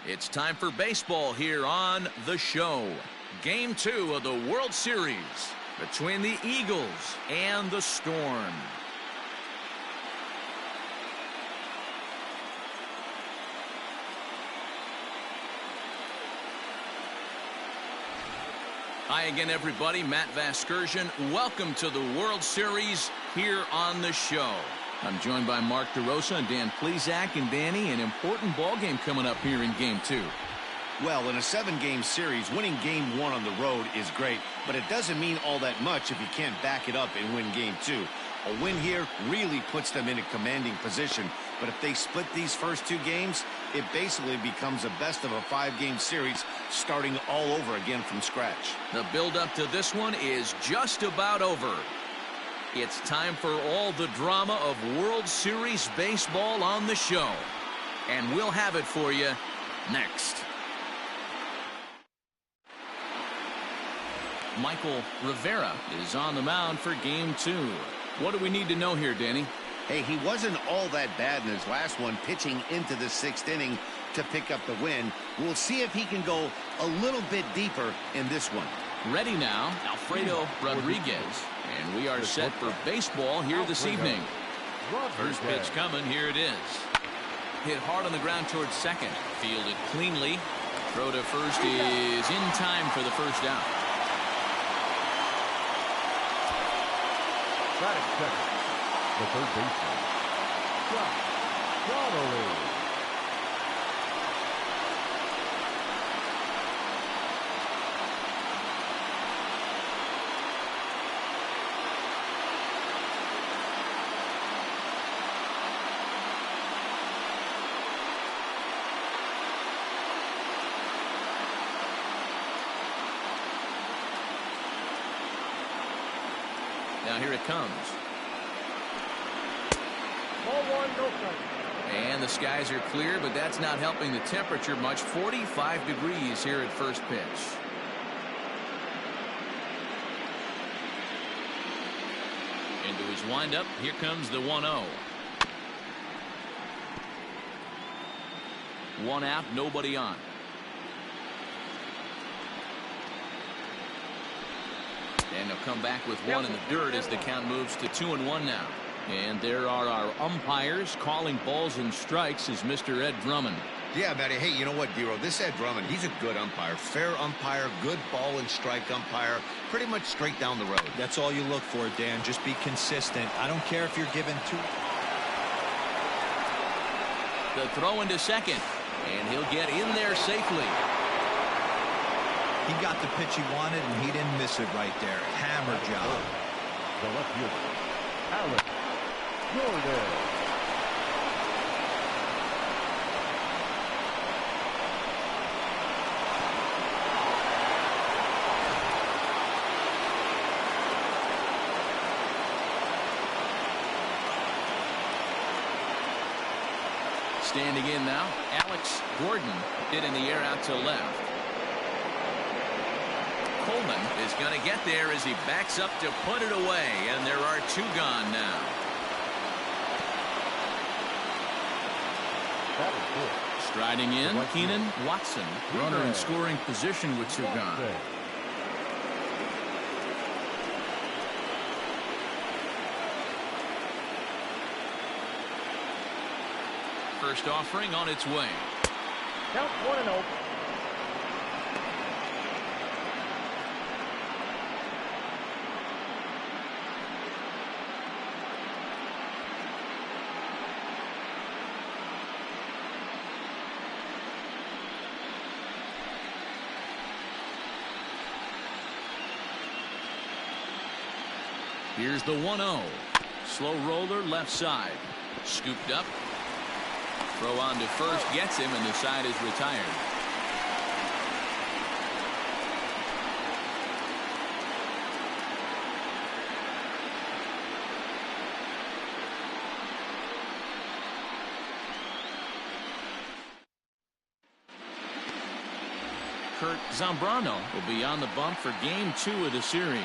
It's time for baseball here on The Show. Game 2 of the World Series between the Eagles and the Storm. Hi again, everybody. Matt Vasgersian. Welcome to the World Series here on The Show. I'm joined by Mark DeRosa and Dan Plesac. And Danny, an important ball game coming up here in Game 2. Well, in a 7-game series, winning Game 1 on the road is great, but it doesn't mean all that much if you can't back it up and win Game 2. A win here really puts them in a commanding position, but if they split these first 2 games, it basically becomes a best of a 5-game series starting all over again from scratch. The build-up to this one is just about over. It's time for all the drama of World Series baseball on The Show, and we'll have it for you next. Michael Rivera is on the mound for Game 2. What do we need to know here, Danny? Hey, he wasn't all that bad in his last one, pitching into the 6th inning to pick up the win. We'll see if he can go a little bit deeper in this one. Ready now, Alfredo Rodriguez. And we are set for baseball here this evening. First pitch coming, here it is. Hit hard on the ground towards second. Fielded cleanly. Throw to first is in time for the first out. Batting second, the third baseman, Jonhs. Now here it comes. Ball 1, no strike. And the skies are clear, but that's not helping the temperature much. 45 degrees here at first pitch. Into his windup. Here comes the 1-0. One out, nobody on. And they'll come back with one in the dirt as the count moves to 2-1 now. And there are our umpires calling balls and strikes is Mr. Ed Drummond. Yeah, Matty. Hey, you know what, Dero? This Ed Drummond, he's a good umpire. Fair umpire, good ball and strike umpire. Pretty much straight down the road. That's all you look for, Dan. Just be consistent. I don't care if you're given 2. The throw into second. And he'll get in there safely. He got the pitch he wanted, and he didn't miss it right there. Hammer job. The left fielder, Alex Jonhs. Standing in now, Alex Gordon hit in the air out to left. Coleman is going to get there as he backs up to put it away, and there are 2 gone now. Striding in, Keenan Watson, runner in scoring position with 2 gone. First offering on its way. Count 1-0. Here's the 1-0. Slow roller left side. Scooped up. Throw on to first gets him, and the side is retired. Kurt Zambrano will be on the bump for Game 2 of the series.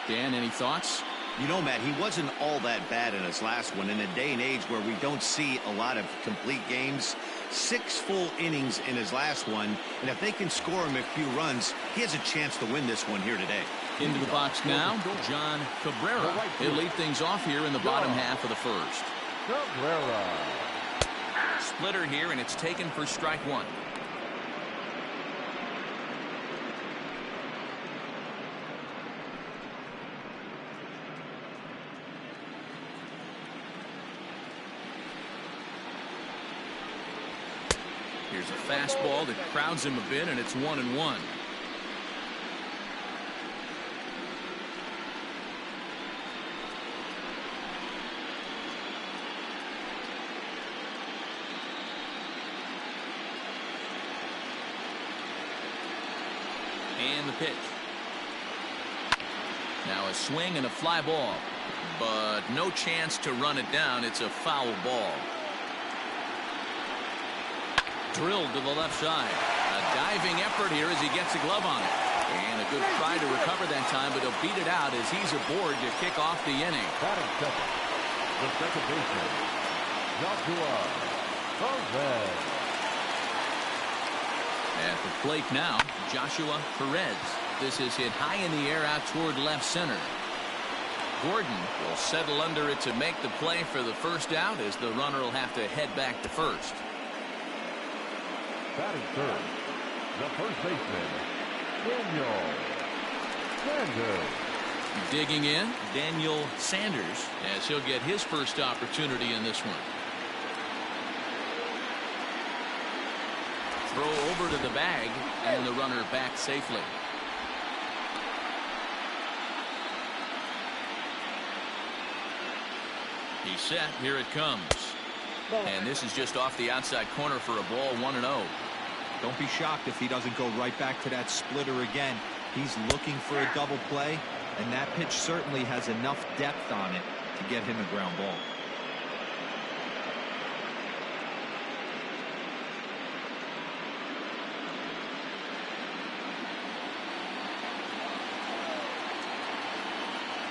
Dan, any thoughts? You know, Matt, he wasn't all that bad in his last one. In a day and age where we don't see a lot of complete games, 6 full innings in his last one, and if they can score him a few runs, he has a chance to win this one here today. Into the box now, John Cabrera. He'll lead things off here in the bottom half of the first. Cabrera. Splitter here, and it's taken for strike one. Here's a fastball that crowds him a bit, and it's 1-1. And the pitch. Now a swing and a fly ball, but no chance to run it down. It's a foul ball. Drilled to the left side. A diving effort here as he gets a glove on it. And a good try to recover that time, but he'll beat it out as he's aboard to kick off the inning. Batting second, the second baseman, Jonhs. At the plate now, Joshua Perez. This is hit high in the air out toward left center. Gordon will settle under it to make the play for the first out, as the runner will have to head back to first. Batting third, the first baseman, Sanders. Digging in, Daniel Sanders, as he'll get his first opportunity in this one. Throw over to the bag, and the runner back safely. He's set. Here it comes. And this is just off the outside corner for a ball, 1-0. Don't be shocked if he doesn't go right back to that splitter again. He's looking for a double play, and that pitch certainly has enough depth on it to get him a ground ball.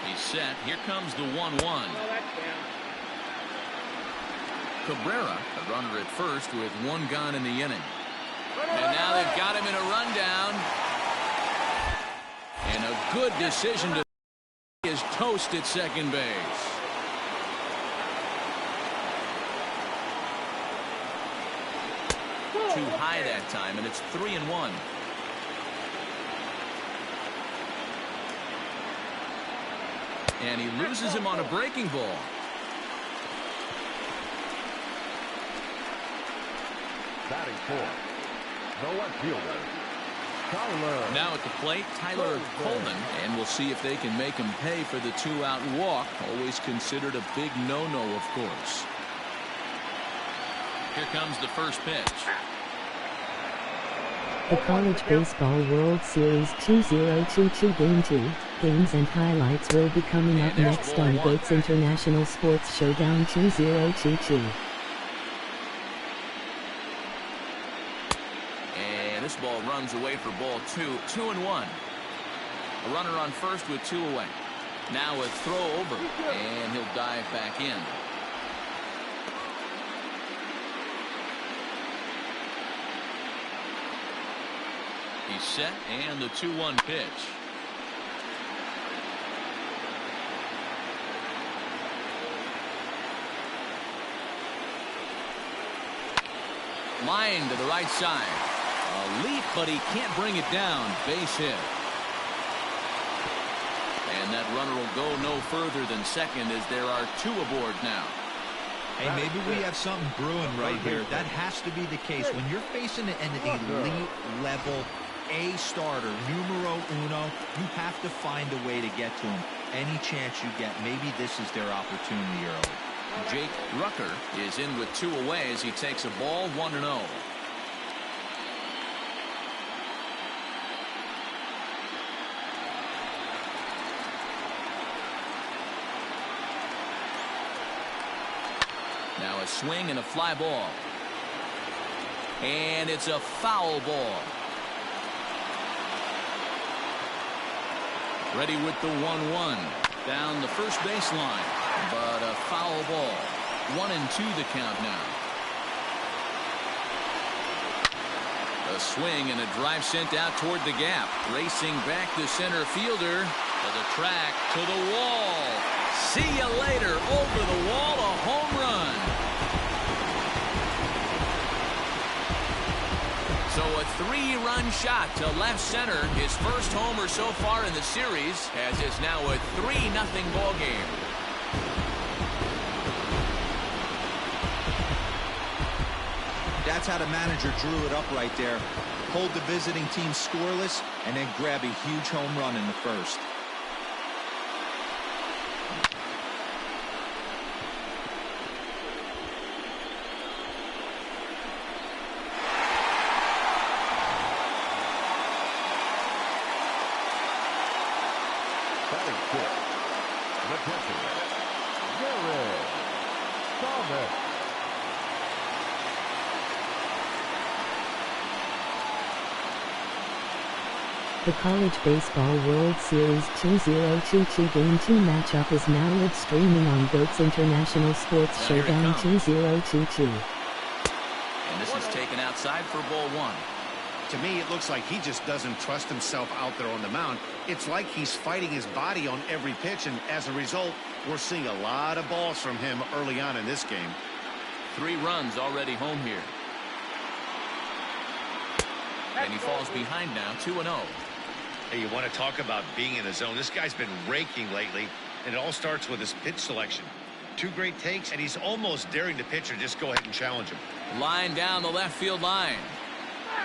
He's set. Here comes the 1-1. Cabrera, a runner at first with one gone in the inning. And now they've got him in a rundown. And a good decision to is toast at second base. Too high that time, and it's 3-1. And he loses him on a breaking ball. Batting fourth, the left fielder, Tyler. Now at the plate, Tyler Coleman, and we'll see if they can make him pay for the two-out walk. Always considered a big no-no, of course. Here comes the first pitch. The College Baseball World Series 2022 Game 2 games and highlights will be coming up next on Gates International Sports Showdown 2022. And this ball runs away for ball 2, 2-1. A runner on first with 2 away. Now a throw over, and he'll dive back in. He's set, and the 2-1 pitch. Line to the right side. A leap, but he can't bring it down. Base hit. And that runner will go no further than second, as there are 2 aboard now. Hey, maybe we have something brewing right here. That has to be the case. When you're facing an elite level A starter, numero uno, you have to find a way to get to him. Any chance you get, maybe this is their opportunity early. Jake Rucker is in with 2 away as he takes a ball, 1-0. Now a swing and a fly ball. And it's a foul ball. Ready with the 1-1 down the first baseline, but a foul ball. 1-2 the count now. A swing and a drive sent out toward the gap. Racing back the center fielder to the track, to the wall. See you later. Over the wall, a home run. So a 3-run shot to left center. His first homer so far in the series, as it's now a 3-0 ball game. That's how the manager drew it up right there. Hold the visiting team scoreless and then grab a huge home run in the first. Batting fifth, the pitcher, Jonhs. The College Baseball World Series 2022 Game 2 matchup is now live streaming on GOAT's International Sports Showdown 2022. And this is taken outside for ball 1. To me, it looks like he just doesn't trust himself out there on the mound. It's like he's fighting his body on every pitch, and as a result, we're seeing a lot of balls from him early on in this game. 3 runs already home here. And he falls behind now, 2-0. Hey, you want to talk about being in the zone? This guy's been raking lately, and it all starts with his pitch selection. 2 great takes, and he's almost daring the pitcher just go ahead and challenge him. Line down the left field line.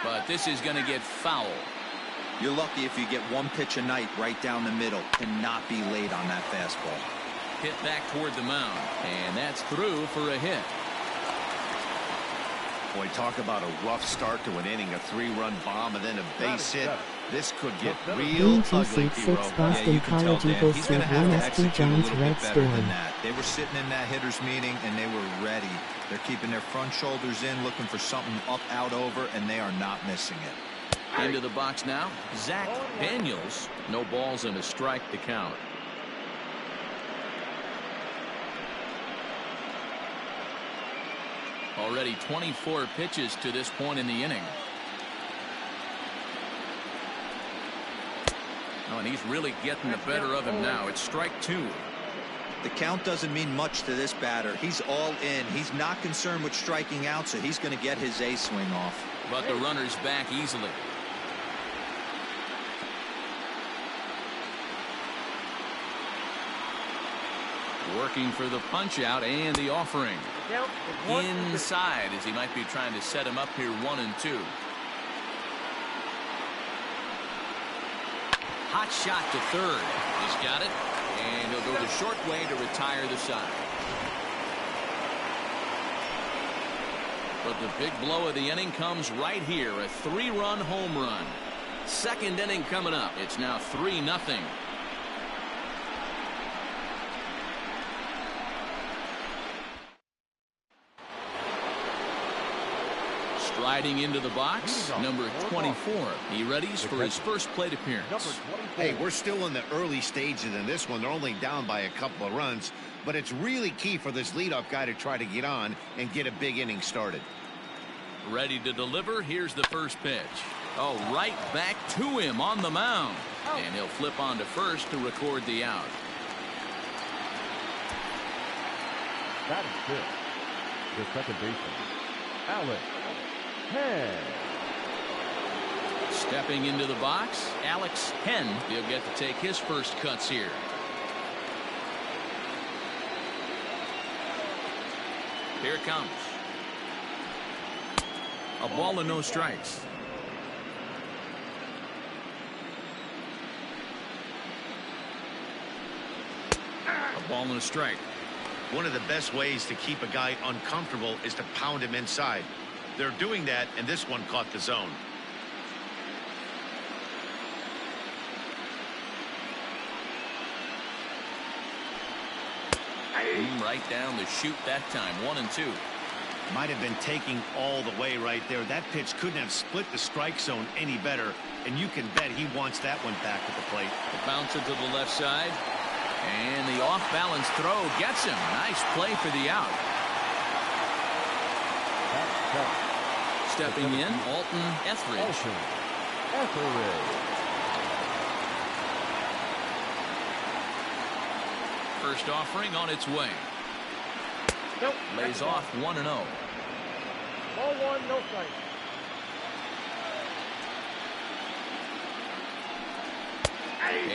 But this is going to get foul. You're lucky if you get 1 pitch a night right down the middle and not be late on that fastball. Hit back toward the mound. And that's through for a hit. Boy, talk about a rough start to an inning, a 3-run bomb, and then a base hit. This could get real Game 2 ugly, seed 6 T-Row. Boston College Eagles He's to going to have to 1 execute SP a Jonhs little Red bit better than Storm. that. They were sitting in that hitters meeting and they were ready. They're keeping their front shoulders in, looking for something up, out, over, and they are not missing it. Into the box now, Zach Daniels. No balls and a strike to count. Already 24 pitches to this point in the inning. Oh, and he's really getting the better of him now. It's strike 2. The count doesn't mean much to this batter. He's all in. He's not concerned with striking out, so he's going to get his A swing off. But the runner's back easily. Working for the punch out and the offering. Inside, as he might be trying to set him up here 1-2. Hot shot to third. He's got it. And he'll go the short way to retire the side. But the big blow of the inning comes right here. A 3-run home run. Second inning coming up. It's now 3-0. Striding into the box, number 24. He readies for his first plate appearance. Hey, we're still in the early stages in this one. They're only down by a couple of runs, but it's really key for this leadoff guy to try to get on and get a big inning started. Ready to deliver. Here's the first pitch. Oh, right back to him on the mound. And he'll flip on to first to record the out. Batting fifth, the second baseman, Alex. Stepping into the box, Alex Henn. He'll get to take his first cuts here. Here it comes. A ball and no strikes. A ball and a strike. One of the best ways to keep a guy uncomfortable is to pound him inside. They're doing that, and this one caught the zone. Right down the chute that time. 1-2. Might have been taking all the way right there. That pitch couldn't have split the strike zone any better, and you can bet he wants that one back at the plate. Bounce it to the left side, and the off-balance throw gets him. Nice play for the out. stepping in, Alton Etheridge. First offering on its way. Nope. Lays off 1-0. Ball one, no strike.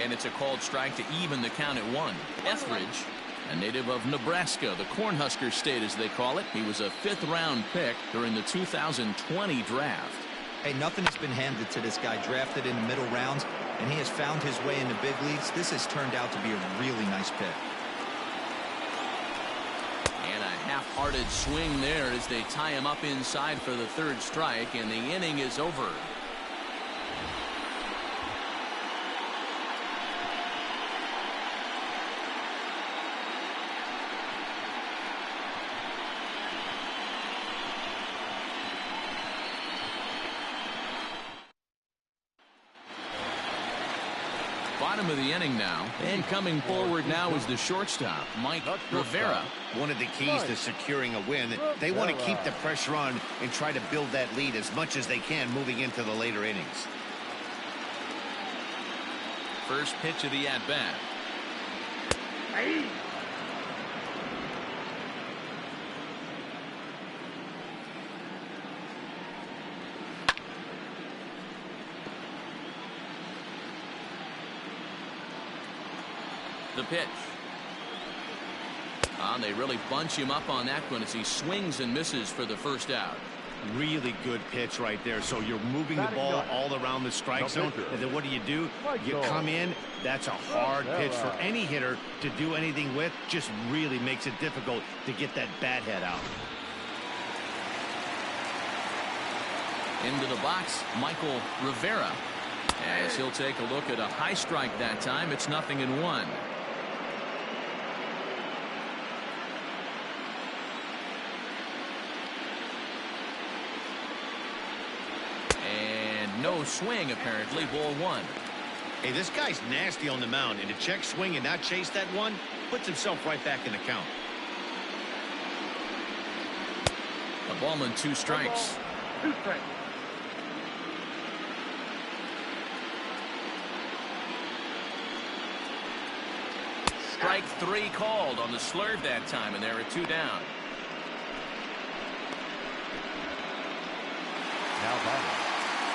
And it's a called strike to even the count at 1. Etheridge, a native of Nebraska, the Cornhusker State as they call it. He was a 5th-round pick during the 2020 draft. Hey, nothing has been handed to this guy. Drafted in the middle rounds, and he has found his way in the big leagues. This has turned out to be a really nice pick. And a half-hearted swing there as they tie him up inside for the 3rd strike, and the inning is over. Bottom of the inning now, and coming forward now is the shortstop, Mike Rivera. One of the keys to securing a win, they want to keep the pressure on and try to build that lead as much as they can moving into the later innings. First pitch of the at-bat. The pitch. They really bunch him up on that one as he swings and misses for the first out. Really good pitch right there. So you're moving the ball all around the strike zone, and then what do? You come in. That's a hard pitch for any hitter to do anything with. Just really makes it difficult to get that bat head out. Into the box, Michael Rivera. As he'll take a look at a high strike that time. It's 0-1. No swing, apparently. Ball 1. Hey, this guy's nasty on the mound, and to check swing and not chase that one puts himself right back in the count. A ball and 2 strikes. 2 strikes. Strike 3 called on the slurve that time, and there are 2 down. Now batting.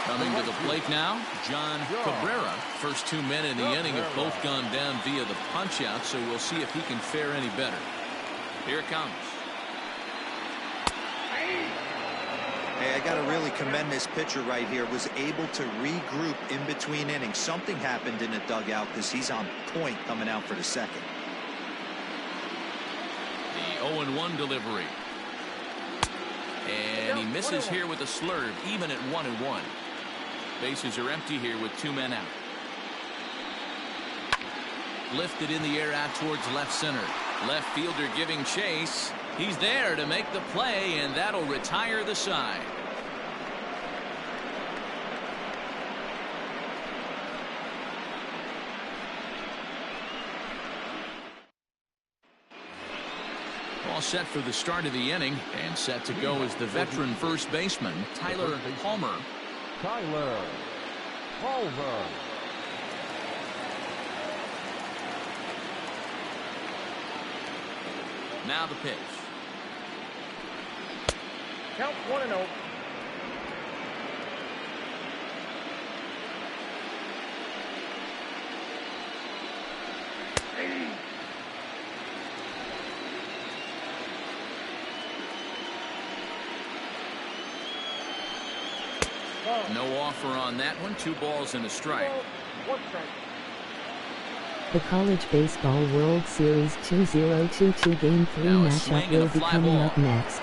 Coming to the plate now, John Cabrera. First 2 men in the inning have both gone down via the punch-out, so we'll see if he can fare any better. Here it comes. Hey, I got to really commend this pitcher right here. Was able to regroup in between innings. Something happened in the dugout because he's on point coming out for the second. The 0-1 delivery. And he misses here with a slurve, even at 1-1. Bases are empty here with 2 men out. Lifted in the air out towards left center. Left fielder giving chase. He's there to make the play, and that'll retire the side. All set for the start of the inning, and set to go is the veteran first baseman, Tyler Palmer. Tyler Palmer. Now the pitch. Count 1-0. No offer on that one. 2 balls and a strike. 1 strike. The College Baseball World Series 2022 Game 3 Now a matchup swing and will a be fly coming ball. up next.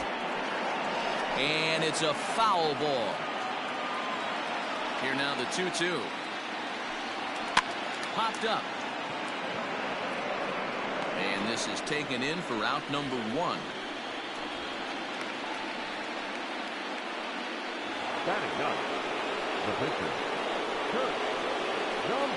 And it's a foul ball. Here now the 2-2. Popped up. And this is taken in for out number 1. Batting up, the pitcher, Kurt Jonhs.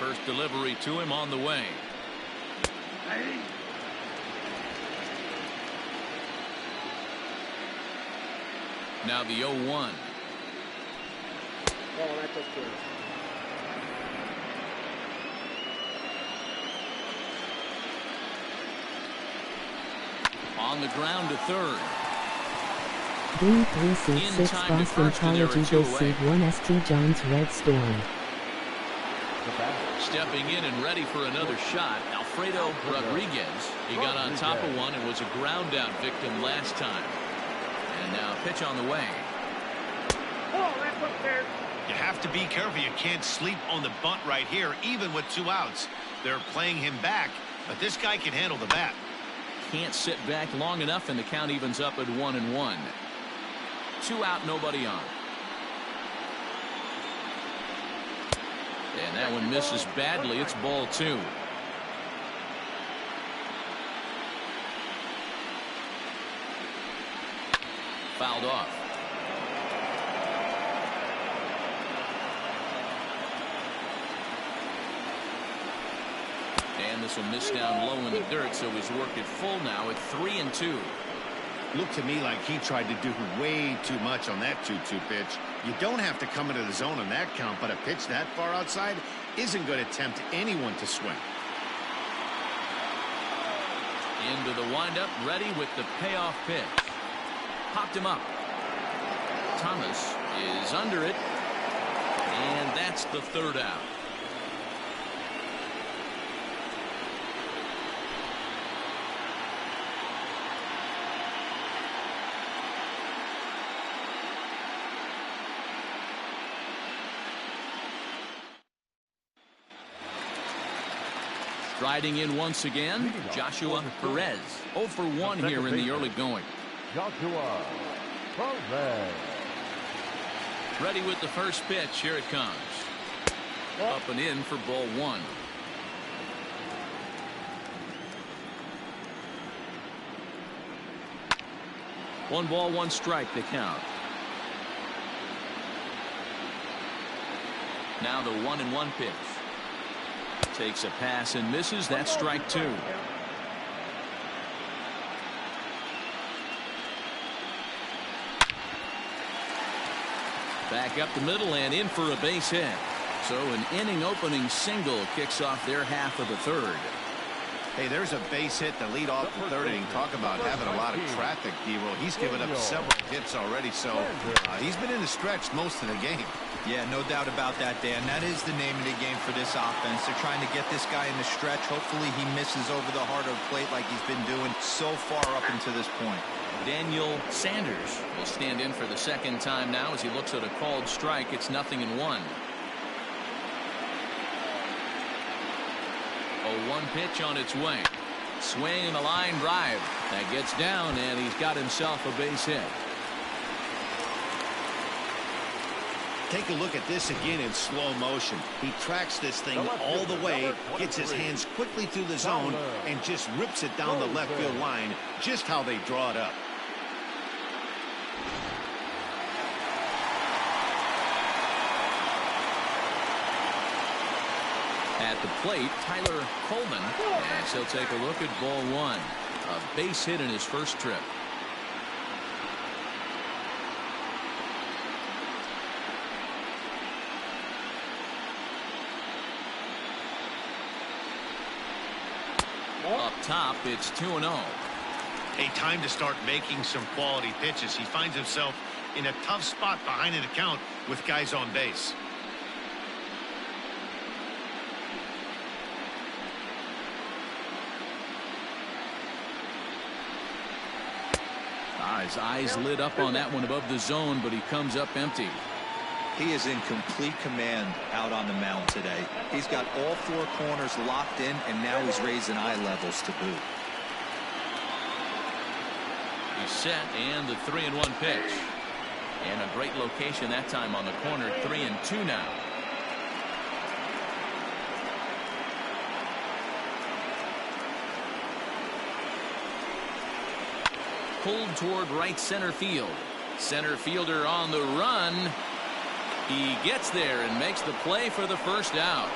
First delivery to him on the way. Now the 0-1. Oh, that's okay. On the ground to third. Game 3 seed 6 Boston College Eagles seed 1 ST Jonhs Red Storm. Stepping in and ready for another shot, Alfredo Rodriguez. He got on top of one and was a ground out victim last time. And now pitch on the way. Oh, that's up there. You have to be careful. You can't sleep on the bunt right here, even with 2 outs. They're playing him back, but this guy can handle the bat. Can't sit back long enough, and the count evens up at 1-1. 2 out, nobody on. And that one misses badly. It's ball 2. Fouled off. And this will miss down low in the dirt, so he's worked it full now at 3-2. Looked to me like he tried to do way too much on that 2-2 pitch. You don't have to come into the zone on that count, but a pitch that far outside isn't going to tempt anyone to swing. Into the windup, ready with the payoff pitch. Popped him up. Thomas is under it, and that's the 3rd out. Striding in once again, Joshua Perez. 0 for 1 here in the early going. Joshua Perez. Ready with the first pitch. Here it comes. Up and in for ball 1. One ball, one strike to count. Now the 1-1 pitch. Takes a pass and misses. That's strike 2. Back up the middle and in for a base hit. So an inning opening single kicks off their half of the 3rd. Hey, there's a base hit to lead off the 3rd inning. Talk about having a lot of traffic, D-Roll. He's given up several hits already, so he's been in the stretch most of the game. Yeah, no doubt about that, Dan. That is the name of the game for this offense. They're trying to get this guy in the stretch. Hopefully he misses over the heart of the plate like he's been doing so far up until this point. Daniel Sanders will stand in for the 2nd time now as he looks at a called strike. It's 0-1. 0-1 pitch on its way. Swing and a line drive. That gets down, and he's got himself a base hit. Take a look at this again in slow motion. He tracks this thing all the way, gets his hands quickly through the zone, and just rips it down the left field line, just how they draw it up. At the plate, Tyler Coleman, and he'll take a look at ball 1. A base hit in his first trip. Up top, it's 2-0. A time to start making some quality pitches. He finds himself in a tough spot behind an account with guys on base. His eyes lit up on that one above the zone, but he comes up empty. He is in complete command out on the mound today. He's got all 4 corners locked in, and now he's raising eye levels to boot. He's set, and the 3-1 pitch. And a great location that time on the corner. 3-2 now. Pulled toward right center field. Center fielder on the run. He gets there and makes the play for the first out.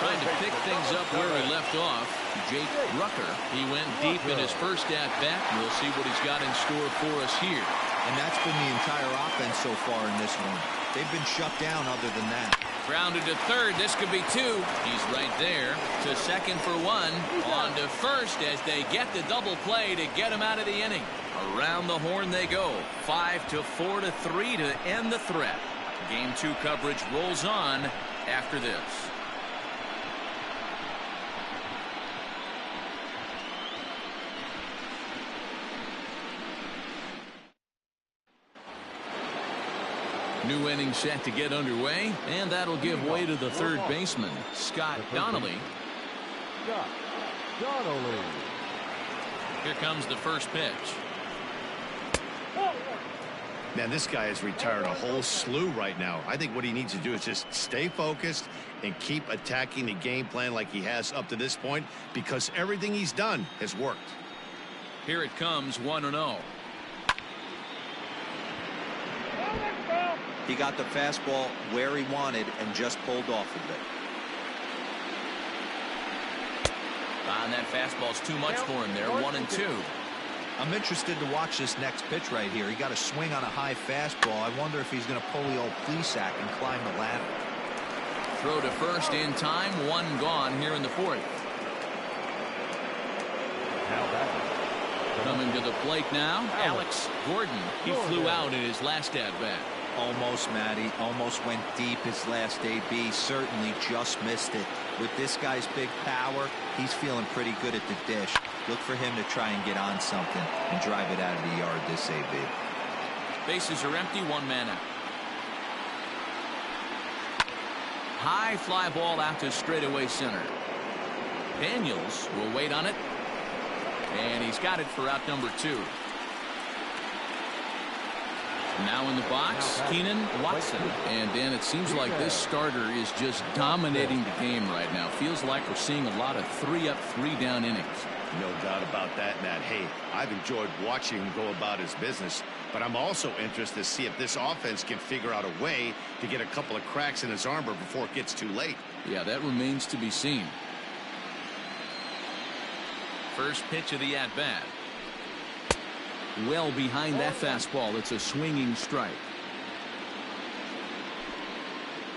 Trying to pick things up where he left off. Jake Rucker. He went deep in his first at-bat. We'll see what he's got in store for us here. And that's been the entire offense so far in this one. They've been shut down other than that. Grounded to third. This could be two. He's right there. To second for one. On to first as they get the double play to get him out of the inning. Around the horn they go. 5-4 to 3 to end the threat. Game 2 coverage rolls on after this. New inning set to get underway, and that'll give way to the third baseman, Scott Donnelly. Scott Donnelly. Here comes the first pitch. Man, this guy has retired a whole slew right now. I think what he needs to do is just stay focused and keep attacking the game plan like he has up to this point, because everything he's done has worked. Here it comes, 1-0. He got the fastball where he wanted and just pulled off a bit. And that fastball's too much for him there. 1-2. I'm interested to watch this next pitch right here. He got a swing on a high fastball. I wonder if he's going to pull the old Plesac and climb the ladder. Throw to first in time. One gone here in the fourth. Coming to the plate now, Alex Gordon. He flew out in his last at-bat. Almost, Matty. Almost went deep his last AB. Certainly just missed it. With this guy's big power, he's feeling pretty good at the dish. Look for him to try and get on something and drive it out of the yard this AB. Bases are empty, one man out. High fly ball out to straightaway center. Daniels will wait on it. And he's got it for out number 2. Now in the box, Keenan Watson. And Dan, it seems like this starter is just dominating the game right now. Feels like we're seeing a lot of 3-up, 3-down innings. No doubt about that, Matt. Hey, I've enjoyed watching him go about his business, but I'm also interested to see if this offense can figure out a way to get a couple of cracks in his armor before it gets too late. Yeah, that remains to be seen. First pitch of the at-bat. Well behind that fastball. It's a swinging strike.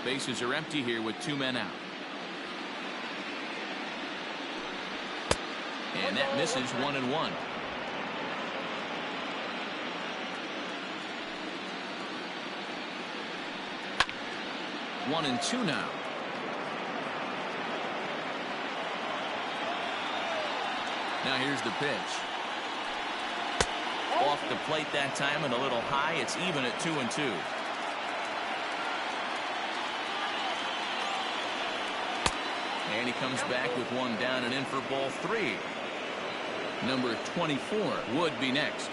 Bases are empty here with 2 men out. And that misses 1-1. One and two now. Now here's the pitch. Off the plate that time and a little high. It's even at 2-2. And he comes back with one down and in for ball 3. Number 24 would be next.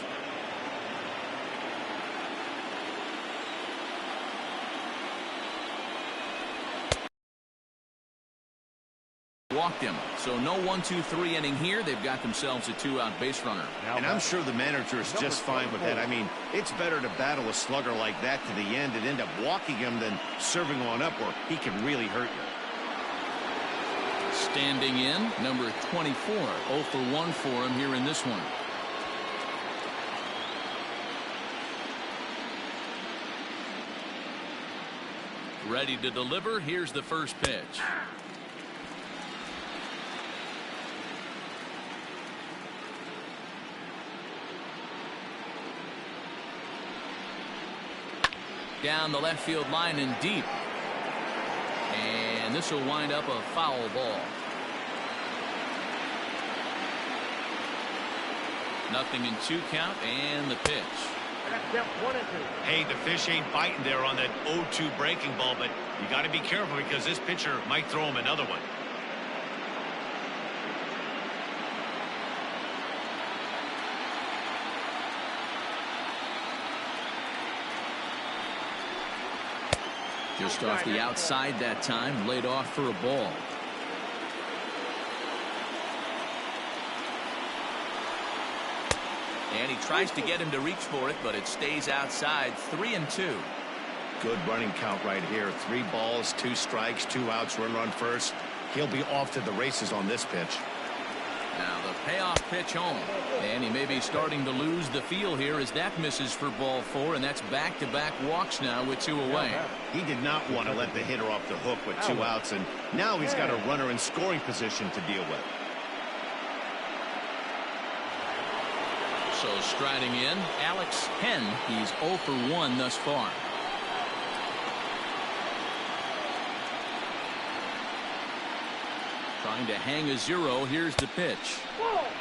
Walked him. So no 1-2-3 inning here. They've got themselves a 2-out base runner. And I'm sure the manager is just fine with that. I mean, it's better to battle a slugger like that to the end and end up walking him than serving one up where he can really hurt you. Standing in, number 24. 0 for 1 for him here in this one. Ready to deliver. Here's the first pitch. Down the left field line and deep. And this will wind up a foul ball. Nothing in 2 count and the pitch. Hey, the fish ain't biting there on that 0-2 breaking ball, but you got to be careful because this pitcher might throw him another one. Just off the outside that time, laid off for a ball. And he tries to get him to reach for it, but it stays outside. 3-2. Good running count right here. 3 balls, 2 strikes, 2 outs, run first. He'll be off to the races on this pitch. Now the payoff pitch home. And he may be starting to lose the feel here as that misses for ball 4, and that's back-to-back walks now with 2 away. He did not want to let the hitter off the hook with 2 outs, and now he's got a runner in scoring position to deal with. So striding in, Alex Henn. He's 0 for 1 thus far. Trying to hang a 0. Here's the pitch.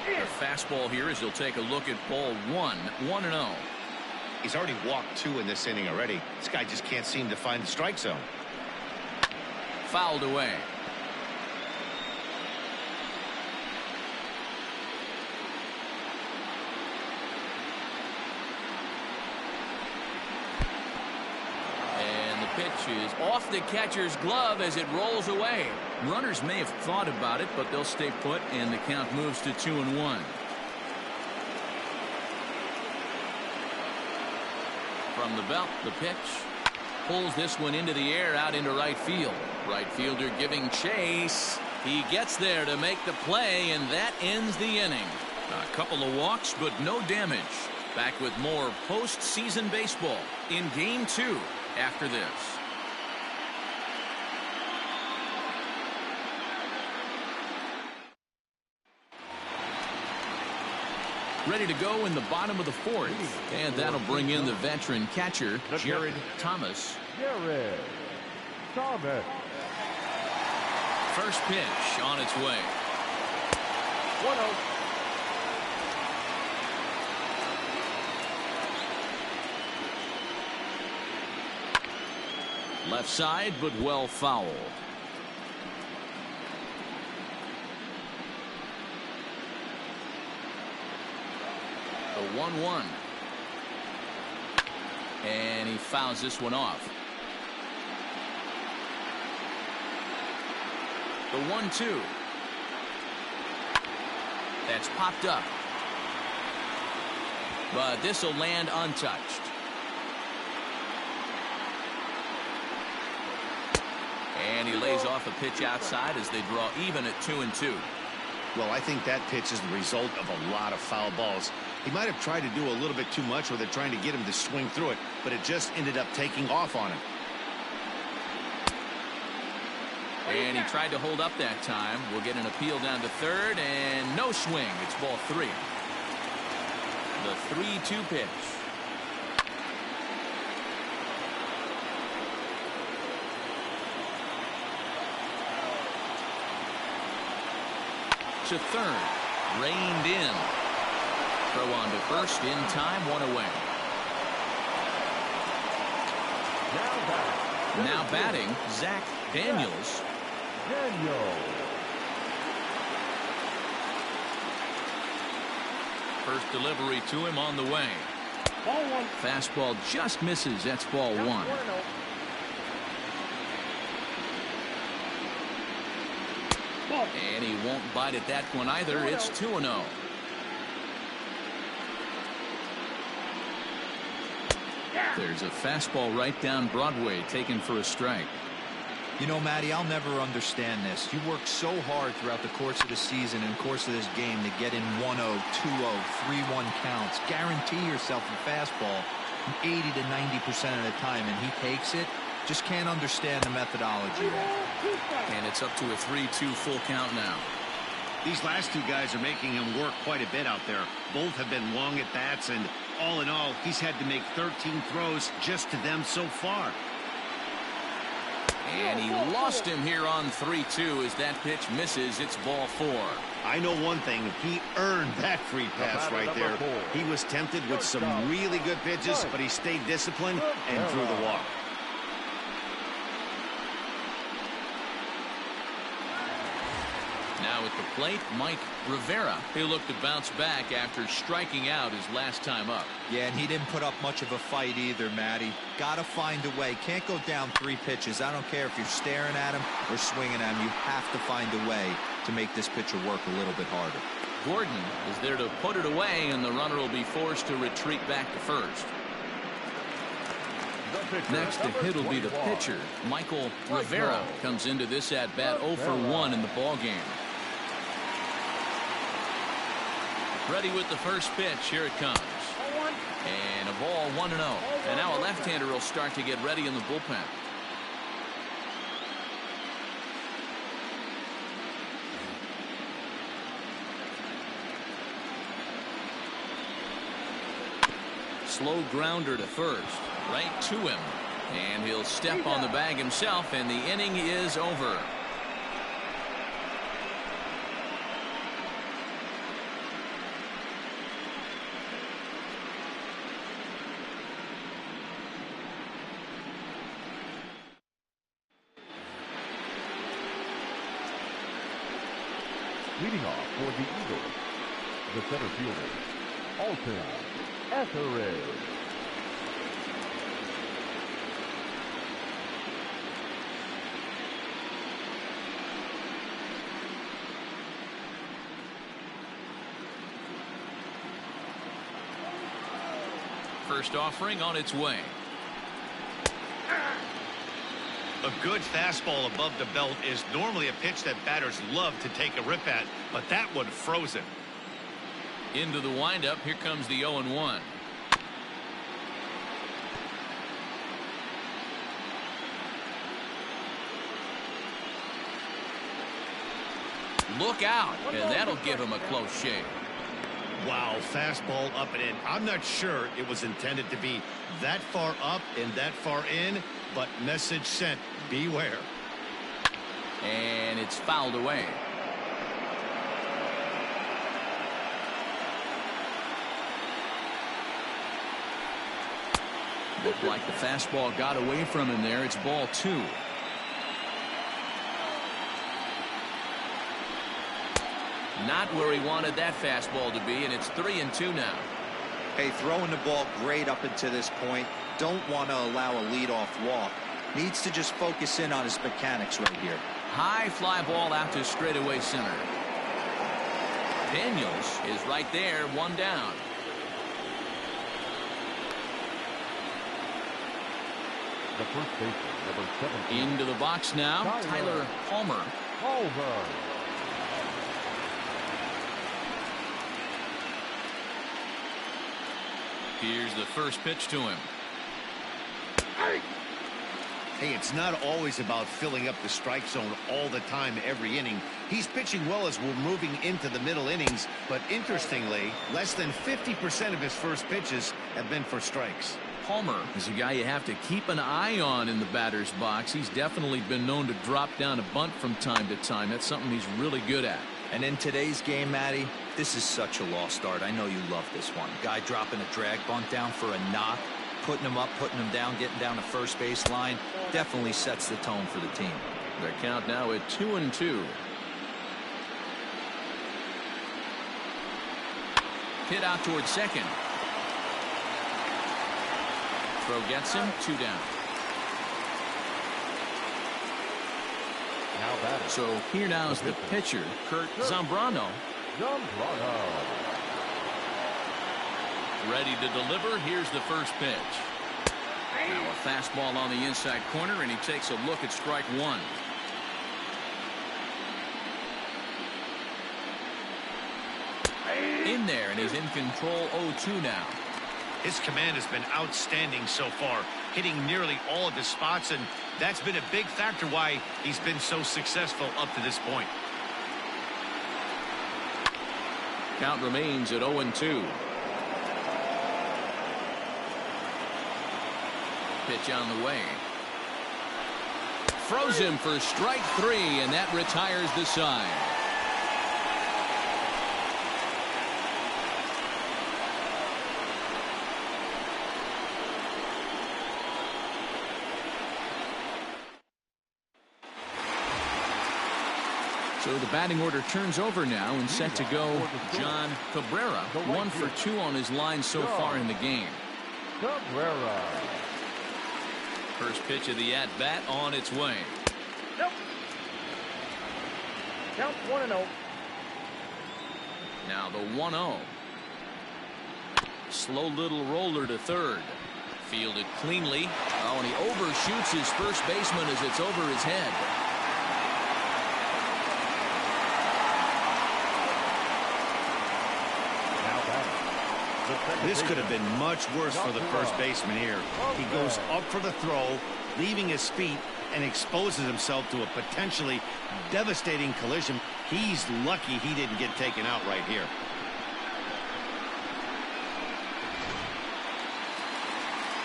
The fastball here as he'll take a look at ball 1. 1-0. He's already walked 2 in this inning already. This guy just can't seem to find the strike zone. Fouled away. Pitch is off the catcher's glove as it rolls away. Runners may have thought about it, but they'll stay put, and the count moves to 2-1. From the belt, the pitch pulls this one into the air out into right field. Right fielder giving chase. He gets there to make the play, and that ends the inning. A couple of walks, but no damage. Back with more postseason baseball in Game 2. After this. Ready to go in the bottom of the 4th, and that'll bring in the veteran catcher Jared Thomas. Jared Thomas. First pitch on its way. 1-0. Left side, but well fouled. The 1-1. And he fouls this one off. The 1-2. That's popped up. But this will land untouched. And he lays off a pitch outside as they draw even at 2-2. Well, I think that pitch is the result of a lot of foul balls. He might have tried to do a little bit too much with it, trying to get him to swing through it, but it just ended up taking off on him. And he tried to hold up that time. We'll get an appeal down to third, and no swing. It's ball 3. The 3-2 pitch. To third, reined in. Throw on to first in time, 1 away. Now batting, Zach Daniels. First delivery to him on the way. Ball 1. Fastball just misses. That's ball 1. And he won't bite at that one either. It's 2-0. There's a fastball right down Broadway taken for a strike. You know, Matty, I'll never understand this. You work so hard throughout the course of the season and course of this game to get in 1-0, 2-0, 3-1 counts. Guarantee yourself a fastball 80 to 90% of the time, and he takes it. Just can't understand the methodology there. And it's up to a 3-2 full count now. These last 2 guys are making him work quite a bit out there. Both have been long at bats, and all in all, he's had to make 13 throws just to them so far. And he lost him here on 3-2 as that pitch misses. It's ball 4. I know one thing. He earned that free pass right there. He was tempted with some really good pitches, but he stayed disciplined and threw the walk. Now at the plate, Mike Rivera. He'll look to bounce back after striking out his last time up. Yeah, and he didn't put up much of a fight either, Matty. Got to find a way. Can't go down 3 pitches. I don't care if you're staring at him or swinging at him. You have to find a way to make this pitcher work a little bit harder. Gordon is there to put it away, and the runner will be forced to retreat back to first. Next to hit will be the pitcher. Michael Rivera comes into this at bat 0 for 1 in the ball game. Ready with the first pitch. Here it comes. And a ball 1-0. And now a left-hander will start to get ready in the bullpen. Slow grounder to first. Right to him. And he'll step on the bag himself, and the inning is over. Leading off for the Eagles, the center fielder, Alton Etheridge. First offering on its way. A good fastball above the belt is normally a pitch that batters love to take a rip at, but that one froze it. Into the windup. Here comes the 0-1. Look out, and that'll give him a close shave. Wow, fastball up and in. I'm not sure it was intended to be that far up and that far in, but message sent, beware. And it's fouled away. Looked like the fastball got away from him there. It's ball 2. Not where he wanted that fastball to be, and it's 3-2 now. Hey, throwing the ball great up until this point. Don't want to allow a leadoff walk. Needs to just focus in on his mechanics right here. High fly ball out to straightaway center. Daniels is right there, 1 down. The first baseman, number 17. Into the box now, Tyler Palmer. Here's the first pitch to him. Hey, it's not always about filling up the strike zone all the time every inning. He's pitching well as we're moving into the middle innings, but interestingly, less than 50% of his first pitches have been for strikes. Palmer is a guy you have to keep an eye on in the batter's box. He's definitely been known to drop down a bunt from time to time. That's something he's really good at. And in today's game, Matty, this is such a lost art. I know you love this one. Guy dropping a drag bunt down for a knock, putting him up, putting him down, getting down the first base line. Definitely sets the tone for the team. Their count now at 2-2. Hit out towards second. Throw gets him, 2 down. So here now is the pitcher, Kurt Zambrano. Ready to deliver. Here's the first pitch. Now a fastball on the inside corner, and he takes a look at strike 1. In there, and he's in control 0-2 now. His command has been outstanding so far, hitting nearly all of his spots, and that's been a big factor why he's been so successful up to this point. Count remains at 0-2. Pitch on the way. Throws him for strike 3, and that retires the side. So the batting order turns over now, and set to go John Cabrera. 1 for 2 on his line so far in the game. Cabrera. First pitch of the at-bat on its way. Nope. Count 1-0. Now the 1-0. Slow little roller to third. Fielded cleanly. Oh, and he overshoots his first baseman as it's over his head. This could have been much worse for the first baseman here. He goes up for the throw, leaving his feet, and exposes himself to a potentially devastating collision. He's lucky he didn't get taken out right here.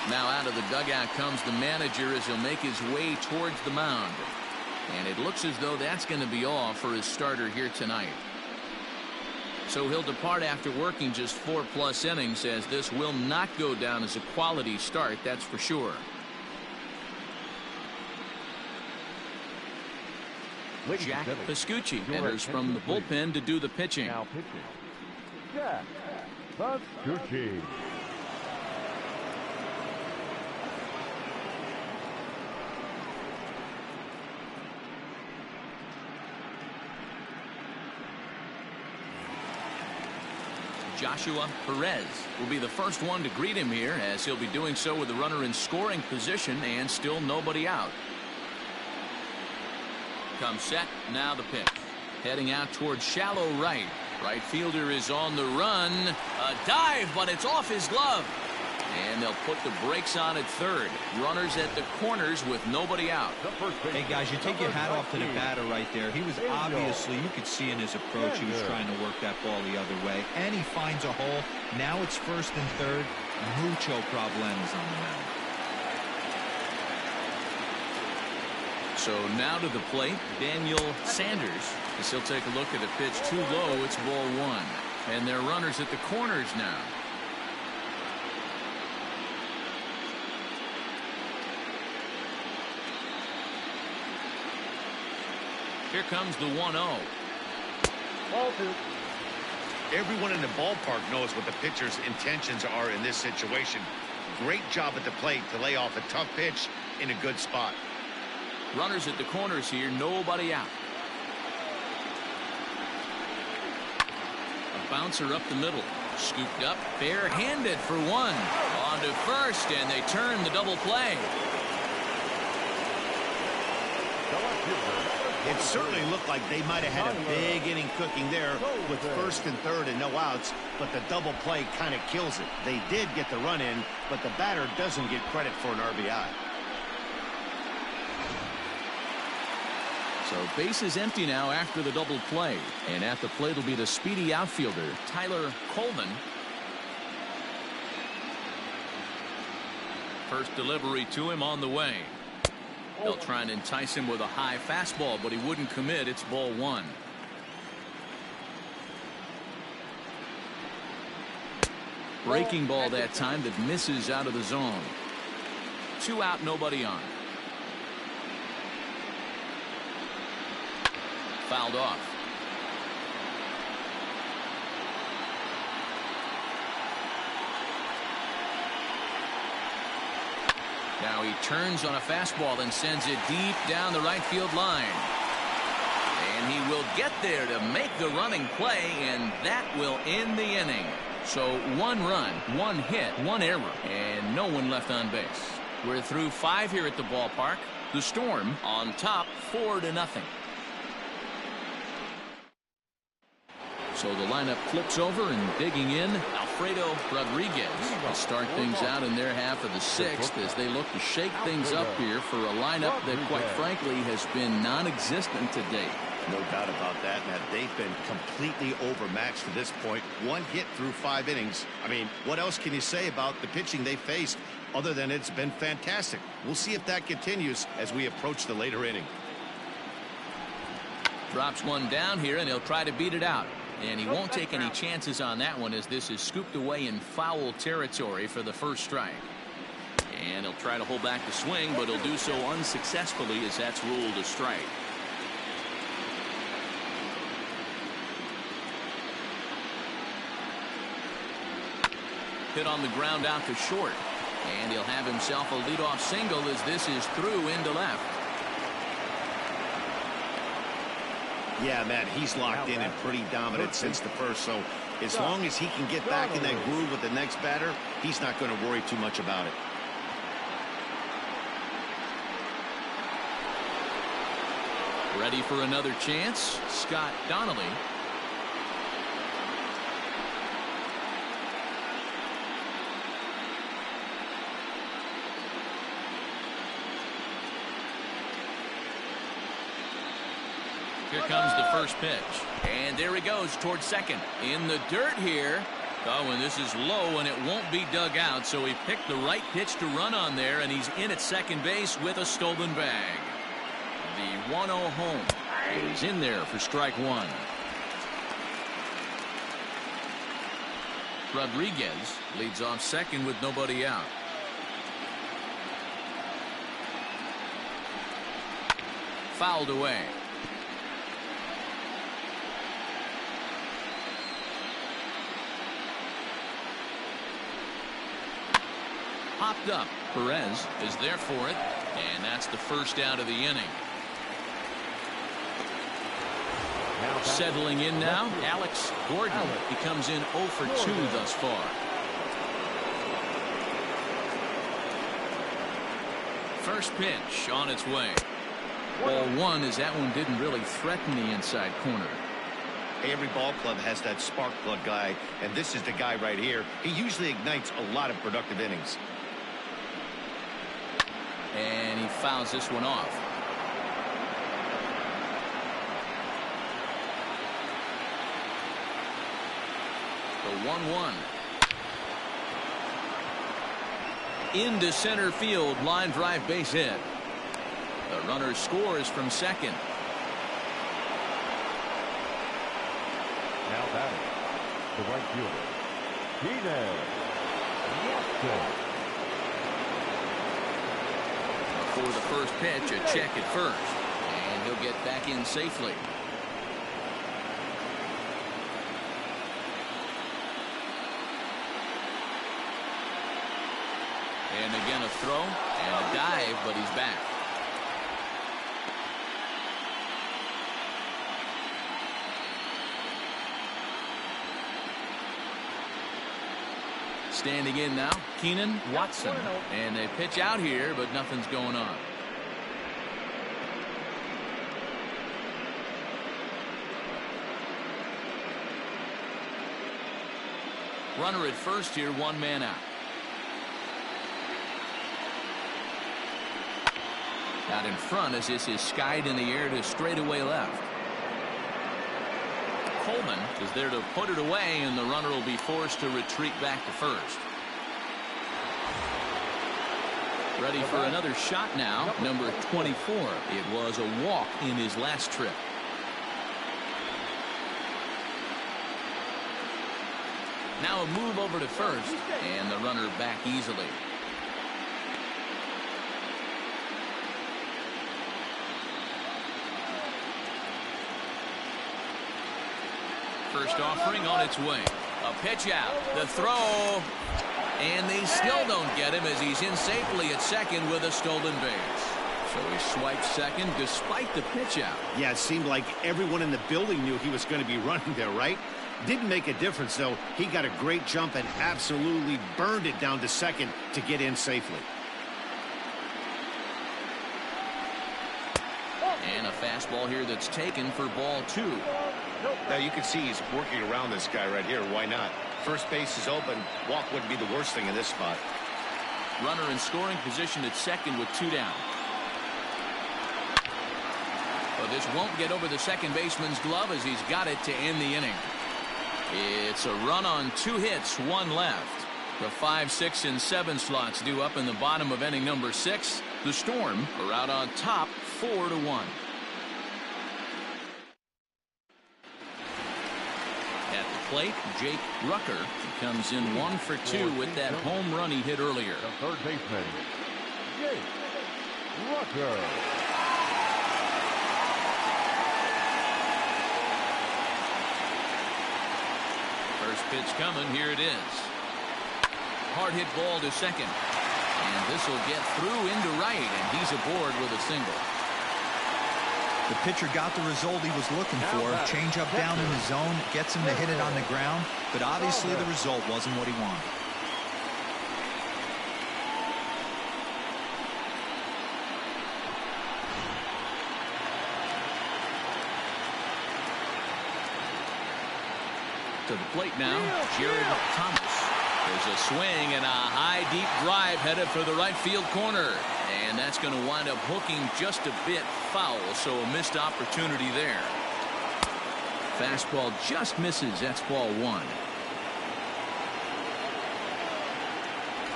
Now out of the dugout comes the manager as he'll make his way towards the mound. And it looks as though that's going to be all for his starter here tonight. So he'll depart after working just 4+ innings, as this will not go down as a quality start, that's for sure. Jack Piscucci enters from the bullpen to do the pitching. Now pitching, Jack Piscucci. Joshua Perez will be the first one to greet him here, as he'll be doing so with the runner in scoring position and still nobody out. Comes set, now the pitch. Heading out towards shallow right. Right fielder is on the run. A dive, but it's off his glove. And they'll put the brakes on at third. Runners at the corners with nobody out. Hey, guys, you take your hat off to the batter right there. He was obviously, you could see in his approach, he was trying to work that ball the other way. And he finds a hole. Now it's first and third. Mucho problems on the mound. So now to the plate, Daniel Sanders. As he'll take a look at a pitch too low, it's ball one. And they're runners at the corners now. Here comes the 1-0. Ball two. Everyone in the ballpark knows what the pitcher's intentions are in this situation. Great job at the plate to lay off a tough pitch in a good spot. Runners at the corners here, nobody out. A bouncer up the middle. Scooped up, barehanded for one. On to first, and they turn the double play. It certainly looked like they might have had a big inning cooking there with first and third and no outs, but the double play kind of kills it. They did get the run in, but the batter doesn't get credit for an RBI. So base is empty now after the double play. And at the plate will be the speedy outfielder, Tyler Coleman. First delivery to him on the way. They'll try and entice him with a high fastball, but he wouldn't commit. It's ball one. Breaking ball that time that misses out of the zone. 2 out, nobody on. Fouled off. Now he turns on a fastball and sends it deep down the right field line. And he will get there to make the running play, and that will end the inning. So 1 run, 1 hit, 1 error, and no one left on base. We're through 5 here at the ballpark. The Storm on top 4-0. So the lineup flips over, and digging in, Alfredo Rodriguez will start things out in their half of the 6th as they look to shake things up here for a lineup that, quite frankly, has been non-existent to date. No doubt about that, Matt. They've been completely overmatched to this point. 1 hit through 5 innings. I mean, what else can you say about the pitching they faced other than it's been fantastic? We'll see if that continues as we approach the later inning. Drops one down here, and he'll try to beat it out. And he won't take any chances on that one, as this is scooped away in foul territory for the first strike. And he'll try to hold back the swing, but he'll do so unsuccessfully as that's ruled a strike. Hit on the ground out to short. And he'll have himself a leadoff single as this is through into left. Yeah, Matt, he's locked in and pretty dominant since the first, so as long as he can get back in that groove with the next batter, he's not going to worry too much about it. Ready for another chance, Scott Donnelly. Here comes the first pitch. And there he goes towards second. In the dirt here. Oh, and this is low, and it won't be dug out, so he picked the right pitch to run on there, and he's in at second base with a stolen bag. The 1-0 home. He's in there for strike one. Rodriguez leads off second with nobody out. Fouled away. Popped up. Perez is there for it, and that's the first out of the inning. Settling in now, Alex Gordon. He comes in 0 for 2 thus far. First pitch on its way. Ball one, as that one didn't really threaten the inside corner. Every ball club has that spark plug guy, and this is the guy right here. He usually ignites a lot of productive innings. And he fouls this one off. The 1-1. Into center field, line drive base hit. The runner scores from second. Now batting, the right fielder, Jonhs. For the first pitch, a check at first, and he'll get back in safely. And again a throw and a dive, but he's back. Standing in now, Keenan Watson. And they pitch out here, but nothing's going on. Runner at first here, one man out. Out in front as this is skied in the air to straightaway left. Coleman is there to put it away, and the runner will be forced to retreat back to first. Ready for another shot now, number 24. It was a walk in his last trip. Now a move over to first, and the runner back easily. First offering on its way. A pitch out. The throw. And they still don't get him as he's in safely at second with a stolen base. So he swipes second despite the pitch out. Yeah, it seemed like everyone in the building knew he was going to be running there, right? Didn't make a difference, though. He got a great jump and absolutely burned it down to second to get in safely. And a fastball here that's taken for ball two. Now you can see he's working around this guy right here. Why not? First base is open. Walk wouldn't be the worst thing in this spot. Runner in scoring position at second with two down. Well, this won't get over the second baseman's glove as he's got it to end the inning. It's a run on 2 hits, 1 left. The 5, 6, and 7 slots due up in the bottom of inning number 6. The Storm are out on top 4-1. At the plate, Jake Rucker comes in 1 for 2 with that home run he hit earlier. The third baseman, Jake Rucker. First pitch coming. Here it is. Hard hit ball to second. And this will get through into right, and he's aboard with a single. The pitcher got the result he was looking for. Change up down in the zone, gets him to hit it on the ground, but obviously the result wasn't what he wanted. To the plate now, Jared Thomas. There's a swing and a high deep drive headed for the right field corner. And that's going to wind up hooking just a bit foul, so a missed opportunity there. Fastball just misses. That's ball one.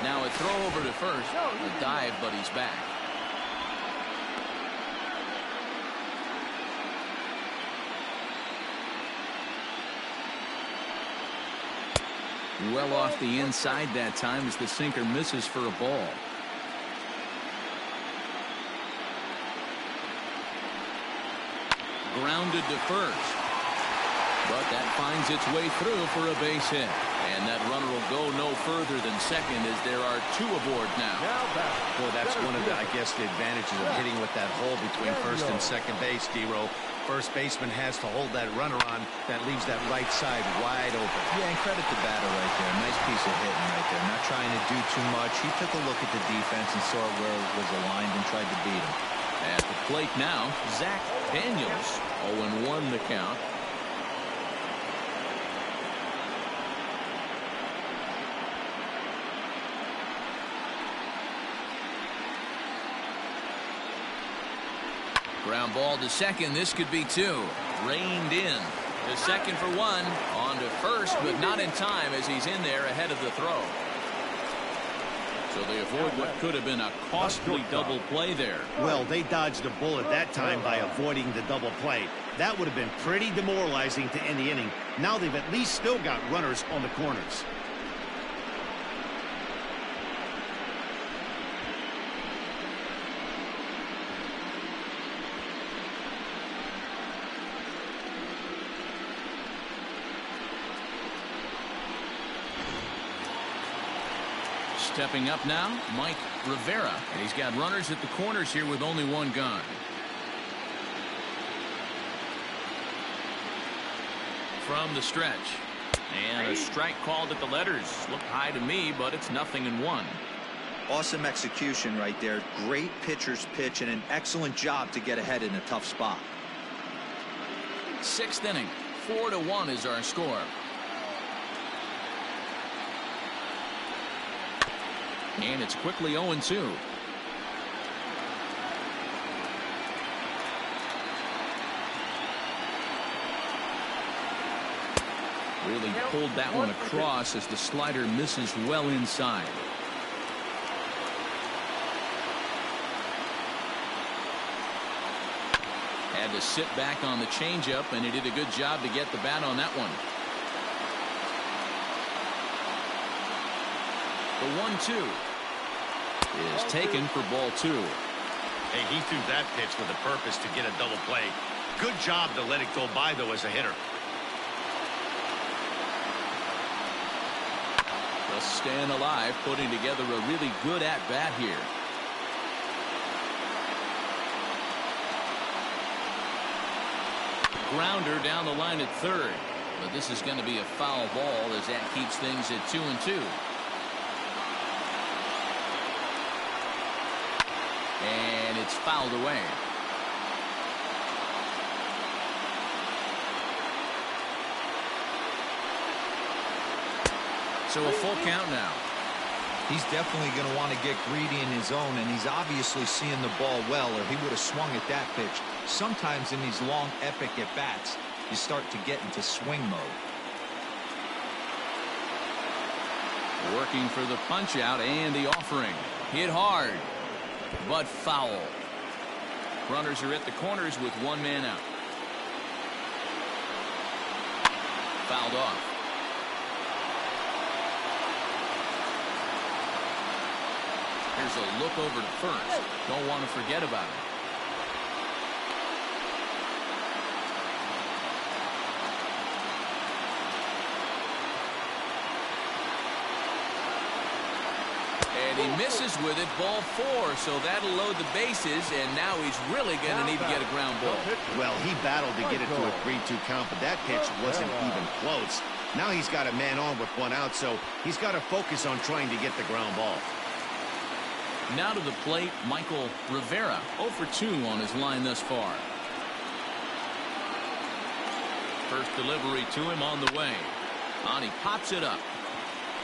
Now a throw over to first. A dive, but he's back. Well off the inside that time as the sinker misses for a ball. Grounded to first. But that finds its way through for a base hit. And that runner will go no further than second as there are two aboard now. Well, that's one of the, I guess, the advantages of hitting with that hole between first and second base, D-Row. First baseman has to hold that runner on. That leaves that right side wide open. Yeah, and credit the batter right there. Nice piece of hitting right there. Not trying to do too much. He took a look at the defense and saw where it was aligned and tried to beat him. At the plate now, Zach Daniels. 0-1 the count. Ground ball to second. This could be two. Reined in. To second for one. On to first, but not in time as he's in there ahead of the throw. So they avoid what could have been a costly double play there. Well, they dodged a bullet that time by avoiding the double play. That would have been pretty demoralizing to end the inning. Now they've at least still got runners on the corners. Stepping up now, Mike Rivera. And he's got runners at the corners here with only one gun. From the stretch. And a strike called at the letters. Looked high to me, but it's 0-1. Awesome execution right there. Great pitcher's pitch and an excellent job to get ahead in a tough spot. Sixth inning. 4-1 is our score. And it's quickly 0-2. Really pulled that one across as the slider misses well inside. Had to sit back on the changeup, and he did a good job to get the bat on that one. The 1-2 is taken for ball two. Hey, he threw that pitch with a purpose to get a double play. Good job to let it go by, though, as a hitter. Just staying alive, putting together a really good at-bat here. Grounder down the line at third. But this is going to be a foul ball as that keeps things at 2-2. And it's fouled away. So a full count now. He's definitely going to want to get greedy in his zone, and he's obviously seeing the ball well, or he would have swung at that pitch. Sometimes in these long, epic at-bats, you start to get into swing mode. Working for the punch-out and the offering. Hit hard, but foul. Runners are at the corners with one man out. Fouled off. Here's a look over to first. Don't want to forget about it. And he misses with it, ball four, so that'll load the bases, and now he's really going to need to get a ground ball. Well, he battled to get it to a 3-2 count, but that pitch wasn't even close. Now he's got a man on with one out, so he's got to focus on trying to get the ground ball. Now to the plate, Michael Rivera, 0 for 2 on his line thus far. First delivery to him on the way. On, he pops it up.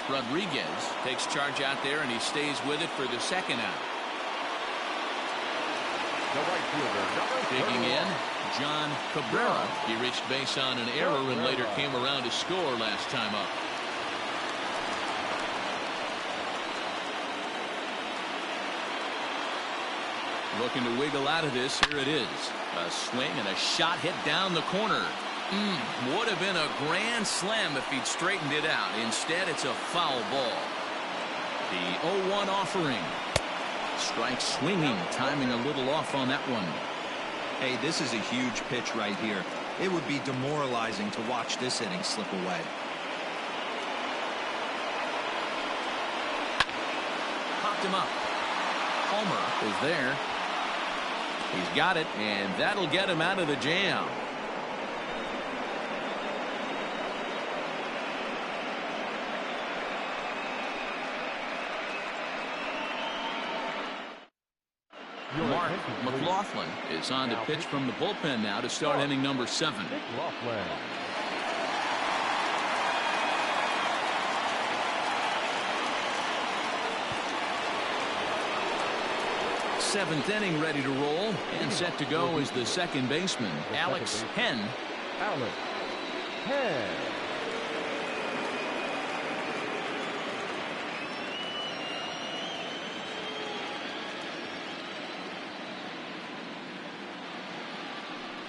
Rodriguez takes charge out there, and he stays with it for the second out. The right fielder, number Digging 31. in, John Cabrera. He reached base on an error and later came around to score last time up. Looking to wiggle out of this. Here it is. A swing and a shot hit down the corner. Would have been a grand slam if he'd straightened it out. Instead, it's a foul ball. The 0-1 offering. Strike swinging, timing a little off on that one. Hey, this is a huge pitch right here. It would be demoralizing to watch this inning slip away. Popped him up. Homer is there. He's got it, and that'll get him out of the jam. Mark McLaughlin is on to pitch from the bullpen now to start inning number 7. McLaughlin. Seventh inning ready to roll, and set to go is the second baseman, Alex Henn. Alex Henn.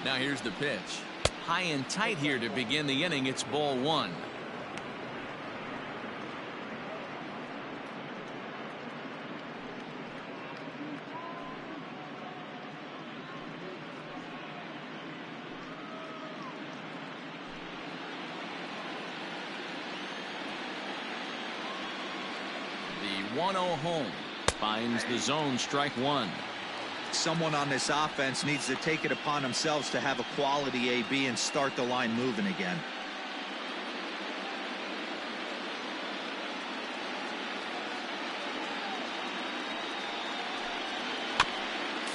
Now here's the pitch. High and tight here to begin the inning. It's ball 1. The 1-0 home finds the zone, strike 1. Someone on this offense needs to take it upon themselves to have a quality AB and start the line moving again.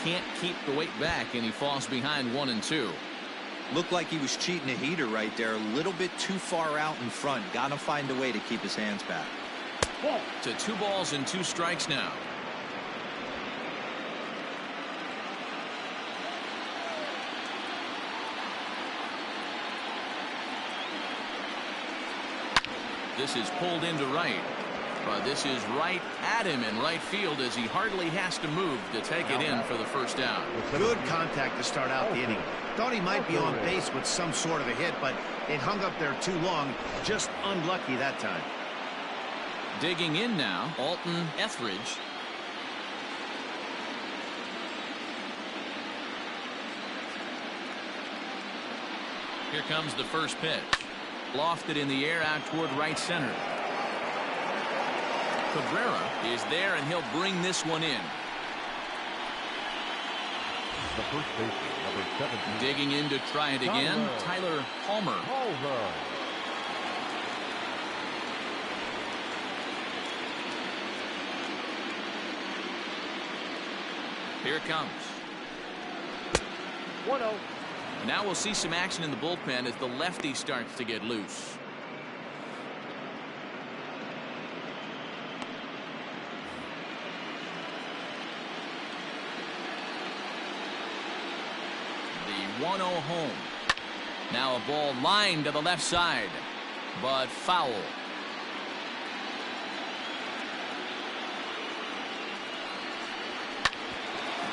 Can't keep the weight back, and he falls behind 1-2. Looked like he was cheating a heater right there, a little bit too far out in front. Gotta find a way to keep his hands back. To 2 balls and 2 strikes now. This is pulled into right. But this is right at him in right field as he hardly has to move to take it in for the first out. Good contact to start out the inning. Thought he might be on base with some sort of a hit, but it hung up there too long. Just unlucky that time. Digging in now, Alton Etheridge. Here comes the first pitch. Lofted in the air out toward right center. Cabrera is there, and he'll bring this one in. The first baseman, number 17. Digging in to try it again, Tyler Homer. Here it comes. 1-0. Now we'll see some action in the bullpen as the lefty starts to get loose. The 1-0 home. Now a ball lined to the left side, but foul.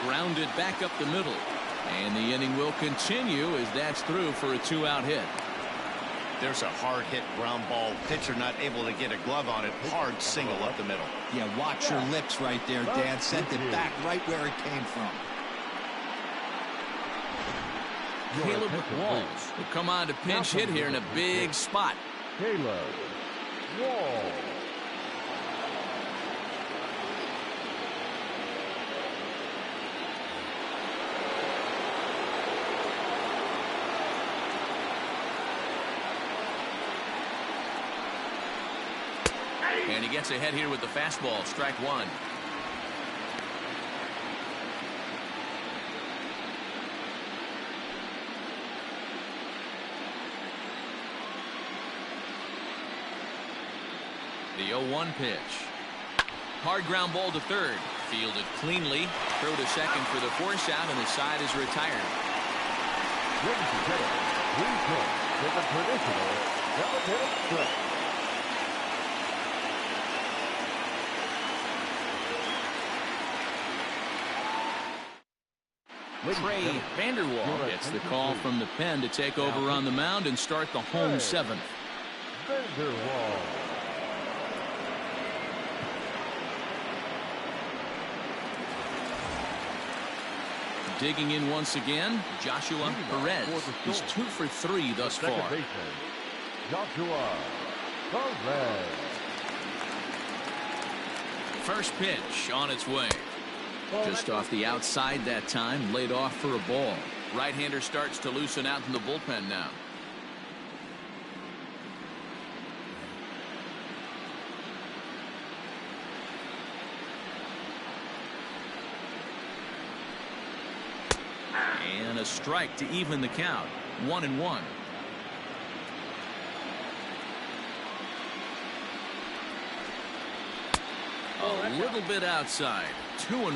Grounded back up the middle. And the inning will continue as that's through for a 2-out hit. There's a hard hit ground ball. Pitcher not able to get a glove on it. Hard single up the middle. Yeah, watch your lips right there, Dan. Sent it back right where it came from. Caleb Walls will come on to pinch hit here in a big spot. Caleb Walls. And he gets ahead here with the fastball, strike 1. The 0-1 pitch. Hard ground ball to third. Fielded cleanly. Throw to second for the force out, and the side is retired. Ladies and gentlemen, please join in the traditional elevated stretch. Trey Vanderwall gets the call from the pen to take over on the mound and start the home seventh. Vanderwall. Digging in once again, Joshua Perez. He's 2 for 3 thus far. Second baseman, Joshua Perez. First pitch on its way. Just off the outside that time, laid off for a ball. Right-hander starts to loosen out in the bullpen now. And a strike to even the count. 1-1. A little bit outside. 2-1.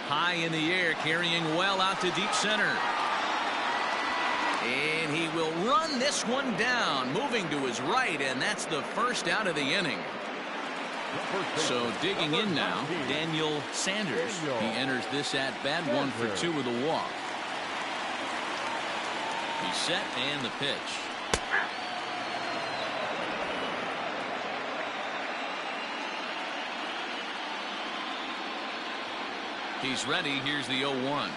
High in the air, carrying well out to deep center. And he will run this one down, moving to his right, and that's the first out of the inning. So digging in now, Daniel Sanders. He enters this at bat, 1 for 2 with a walk. He's set, and the pitch. He's ready. Here's the 0-1.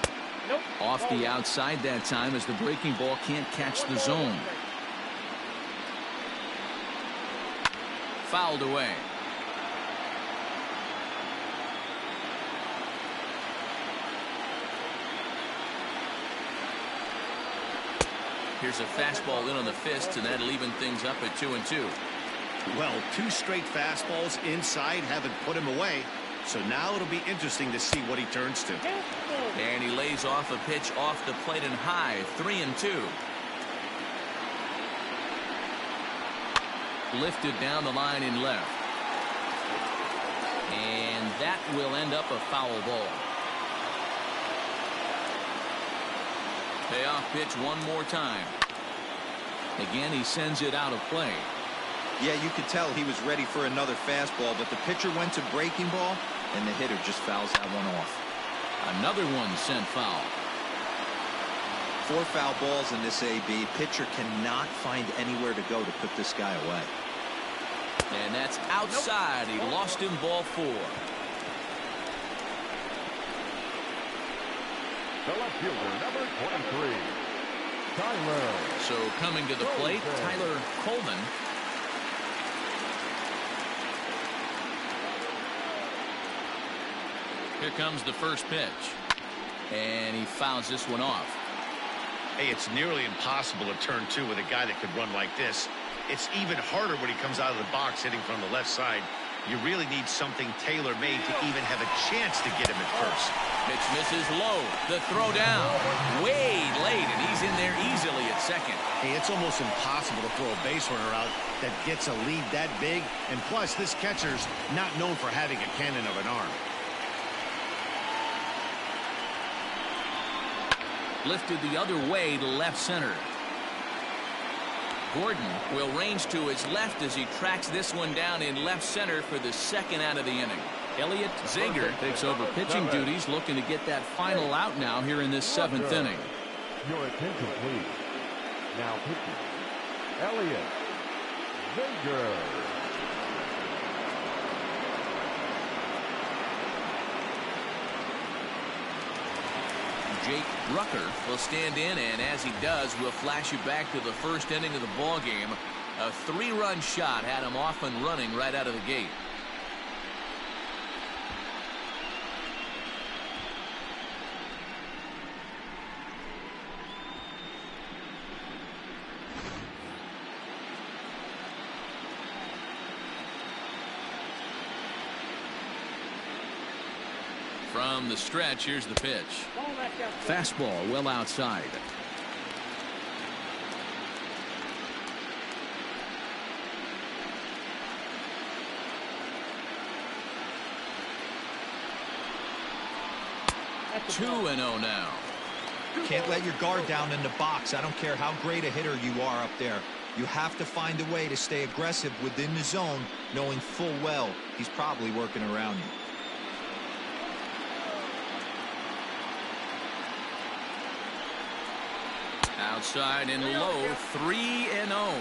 Nope. Off the outside that time as the breaking ball can't catch the zone. Fouled away. Here's a fastball in on the fists, and that'll even things up at 2-2. Well, 2 straight fastballs inside haven't put him away. So now it'll be interesting to see what he turns to. And he lays off a pitch off the plate and high. 3-2. Lifted down the line in left. And that will end up a foul ball. Payoff pitch one more time. Again, he sends it out of play. Yeah, you could tell he was ready for another fastball, but the pitcher went to breaking ball, and the hitter just fouls that one off. Another one sent foul. 4 foul balls in this AB. Pitcher cannot find anywhere to go to put this guy away. And that's outside. He lost him, ball 4. The left fielder, number 23, Tyler. So coming to the plate, Tyler Coleman. Here comes the first pitch. And he fouls this one off. Hey, it's nearly impossible to turn 2 with a guy that could run like this. It's even harder when he comes out of the box hitting from the left side. You really need something tailor-made to even have a chance to get him at first. Pitch misses low. The throw down. Way late, and he's in there easily at second. Hey, it's almost impossible to throw a base runner out that gets a lead that big. And plus, this catcher's not known for having a cannon of an arm. Lifted the other way to left center. Gordon will range to his left as he tracks this one down in left center for the second out of the inning. Elliot Zinger takes over pitching duties, looking to get that final out now here in this 7th inning. Your attention, please. Now pitching, Elliot Zinger. Jake Rucker will stand in, and as he does, we'll flash you back to the first inning of the ball game. A 3-run shot had him off and running right out of the gate. From the stretch, here's the pitch. Fastball well outside. 2-0 now. Can't let your guard down in the box. I don't care how great a hitter you are up there. You have to find a way to stay aggressive within the zone, knowing full well he's probably working around you. Outside and low, 3-0.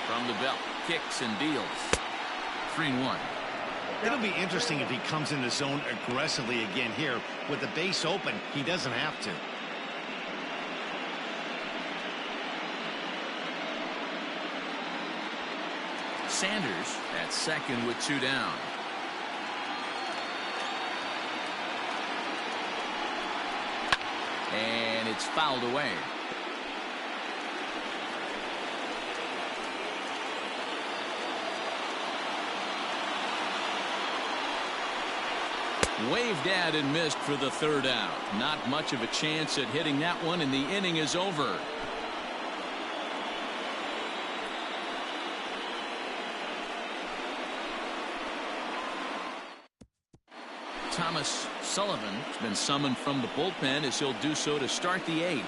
From the belt, kicks and deals. 3-1. It'll be interesting if he comes in the zone aggressively again here. With the base open, he doesn't have to. Sanders at second with 2 down. And it's fouled away. Waved at and missed for the 3rd out. Not much of a chance at hitting that one, and the inning is over. Thomas Sullivan has been summoned from the bullpen as he'll do so to start the 8th.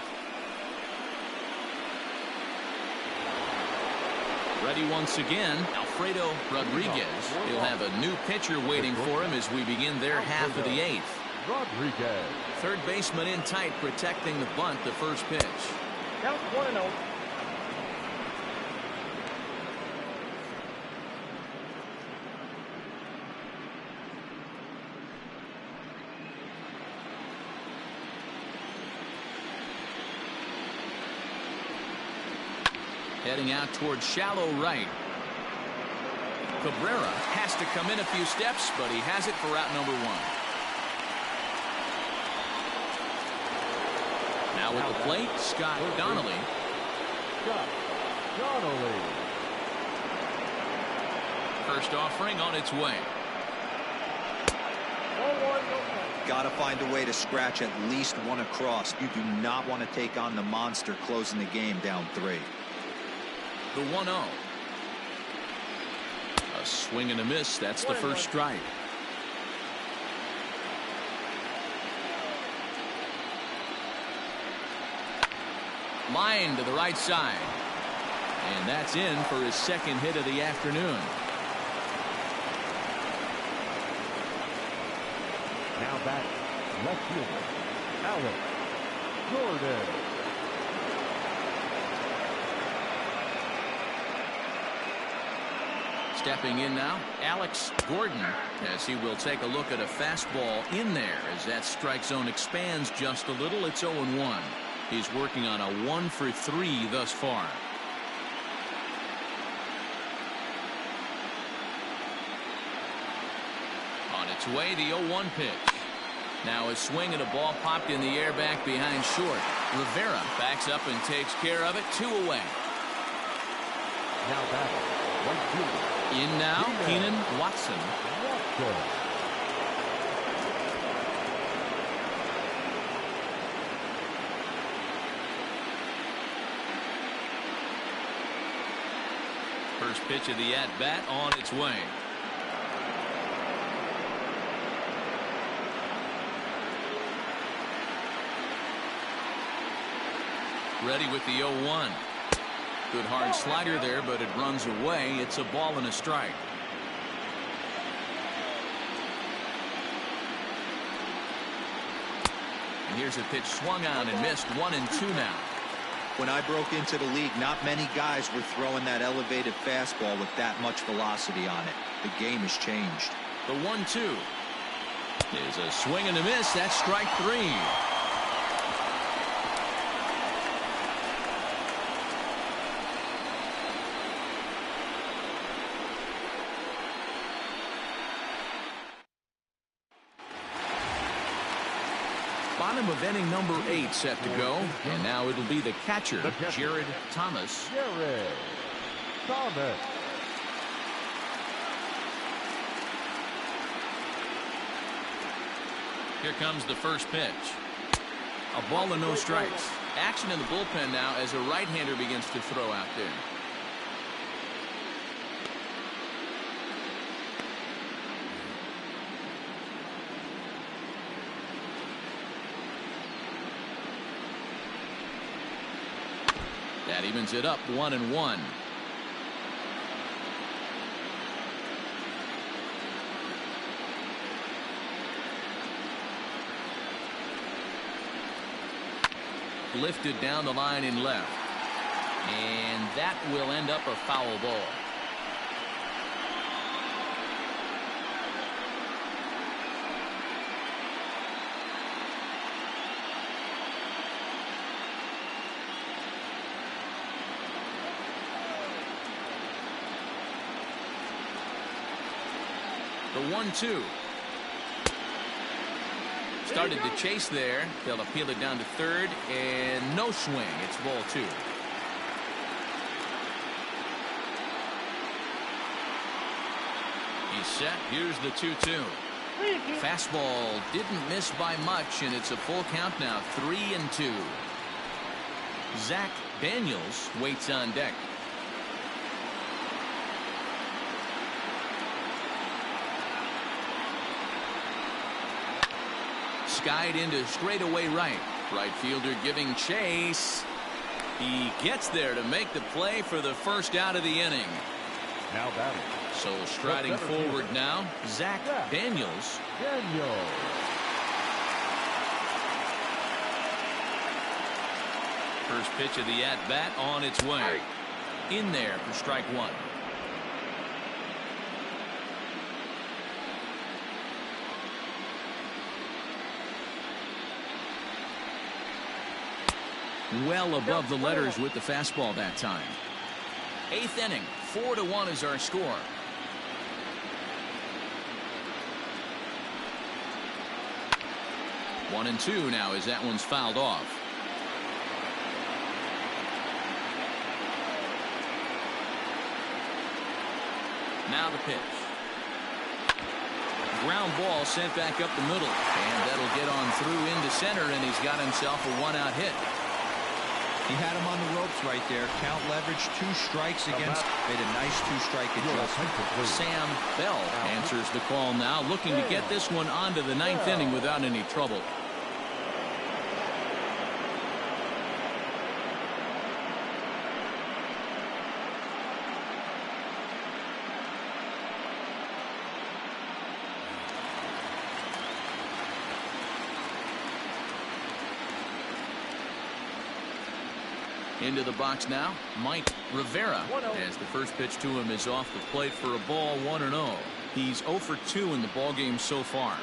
Ready once again, Alfredo Rodriguez. He'll have a new pitcher waiting for him as we begin their half of the 8th. Rodriguez. Third baseman in tight, protecting the bunt, the first pitch. Count 1-0. Heading out towards shallow right. Cabrera has to come in a few steps, but he has it for route number 1. Now at the plate, Scott Donnelly. Scott Donnelly. First offering on its way. 1-1, no play. Got to find a way to scratch at least one across. You do not want to take on the monster closing the game down 3. The 1-0. A swing and a miss. That's the first strike. Line to the right side. And that's in for his second hit of the afternoon. Now back, left fielder, Alex Jordan. Stepping in now, Alex Gordon, as he will take a look at a fastball in there as that strike zone expands just a little. It's 0-1. He's working on a 1-for-3 thus far. On its way, the 0-1 pitch. Now a swing and a ball popped in the air back behind short. Rivera backs up and takes care of it. 2 away. Now back, right fielder. In now, Keenan Watson. First pitch of the at-bat on its way. Ready with the 0-1. Good hard slider there, but it runs away. It's a ball and a strike. And here's a pitch swung on and missed. 1-2 now. When I broke into the league, not many guys were throwing that elevated fastball with that much velocity on it. The game has changed. The 1-2 is a swing and a miss. That's strike 3. Bottom of inning number 8 set to go, and now it'll be the catcher, Jared Thomas. Jared Thomas. Here comes the first pitch. A ball and no strikes. Action in the bullpen now as a right-hander begins to throw out there. That evens it up 1-1. Lifted down the line in left. And that will end up a foul ball. The 1-2. Started to chase there. They'll appeal it down to third, and no swing. It's ball 2. He's set. Here's the 2-2. Fastball didn't miss by much, and it's a full count now. 3-2. Zach Daniels waits on deck. Skied into straightaway right. Right fielder giving chase. He gets there to make the play for the first out of the inning. Now batting. So striding forward now, Zach Daniels. First pitch of the at-bat on its way. In there for strike 1. Well above the letters with the fastball that time. 8th inning, 4-1 is our score. One and 2 now as that one's fouled off. Now the pitch. Ground ball sent back up the middle, and that'll get on through into center, and he's got himself a 1-out hit. He had him on the ropes right there. Count leverage, 2 strikes against. Made a nice 2-strike adjustment. Sam Bell answers the call now, looking to get this one onto the 9th inning without any trouble. Into the box now, Mike Rivera, as the first pitch to him is off the plate for a ball, 1-0. He's 0 for 2 in the ballgame so far.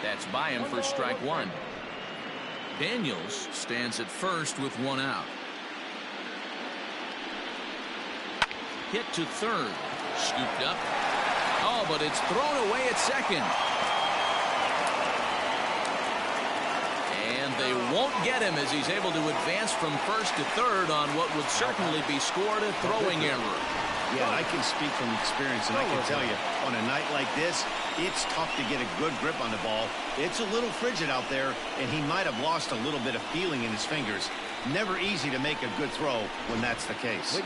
That's by him for strike 1. Daniels stands at first with 1 out. Hit to third, scooped up. Oh, but it's thrown away at second. And they won't get him as he's able to advance from first to third on what would certainly be scored a throwing error. Yeah, I can speak from experience, and I can tell you, on a night like this, it's tough to get a good grip on the ball. It's a little frigid out there, and he might have lost a little bit of feeling in his fingers. Never easy to make a good throw when that's the case.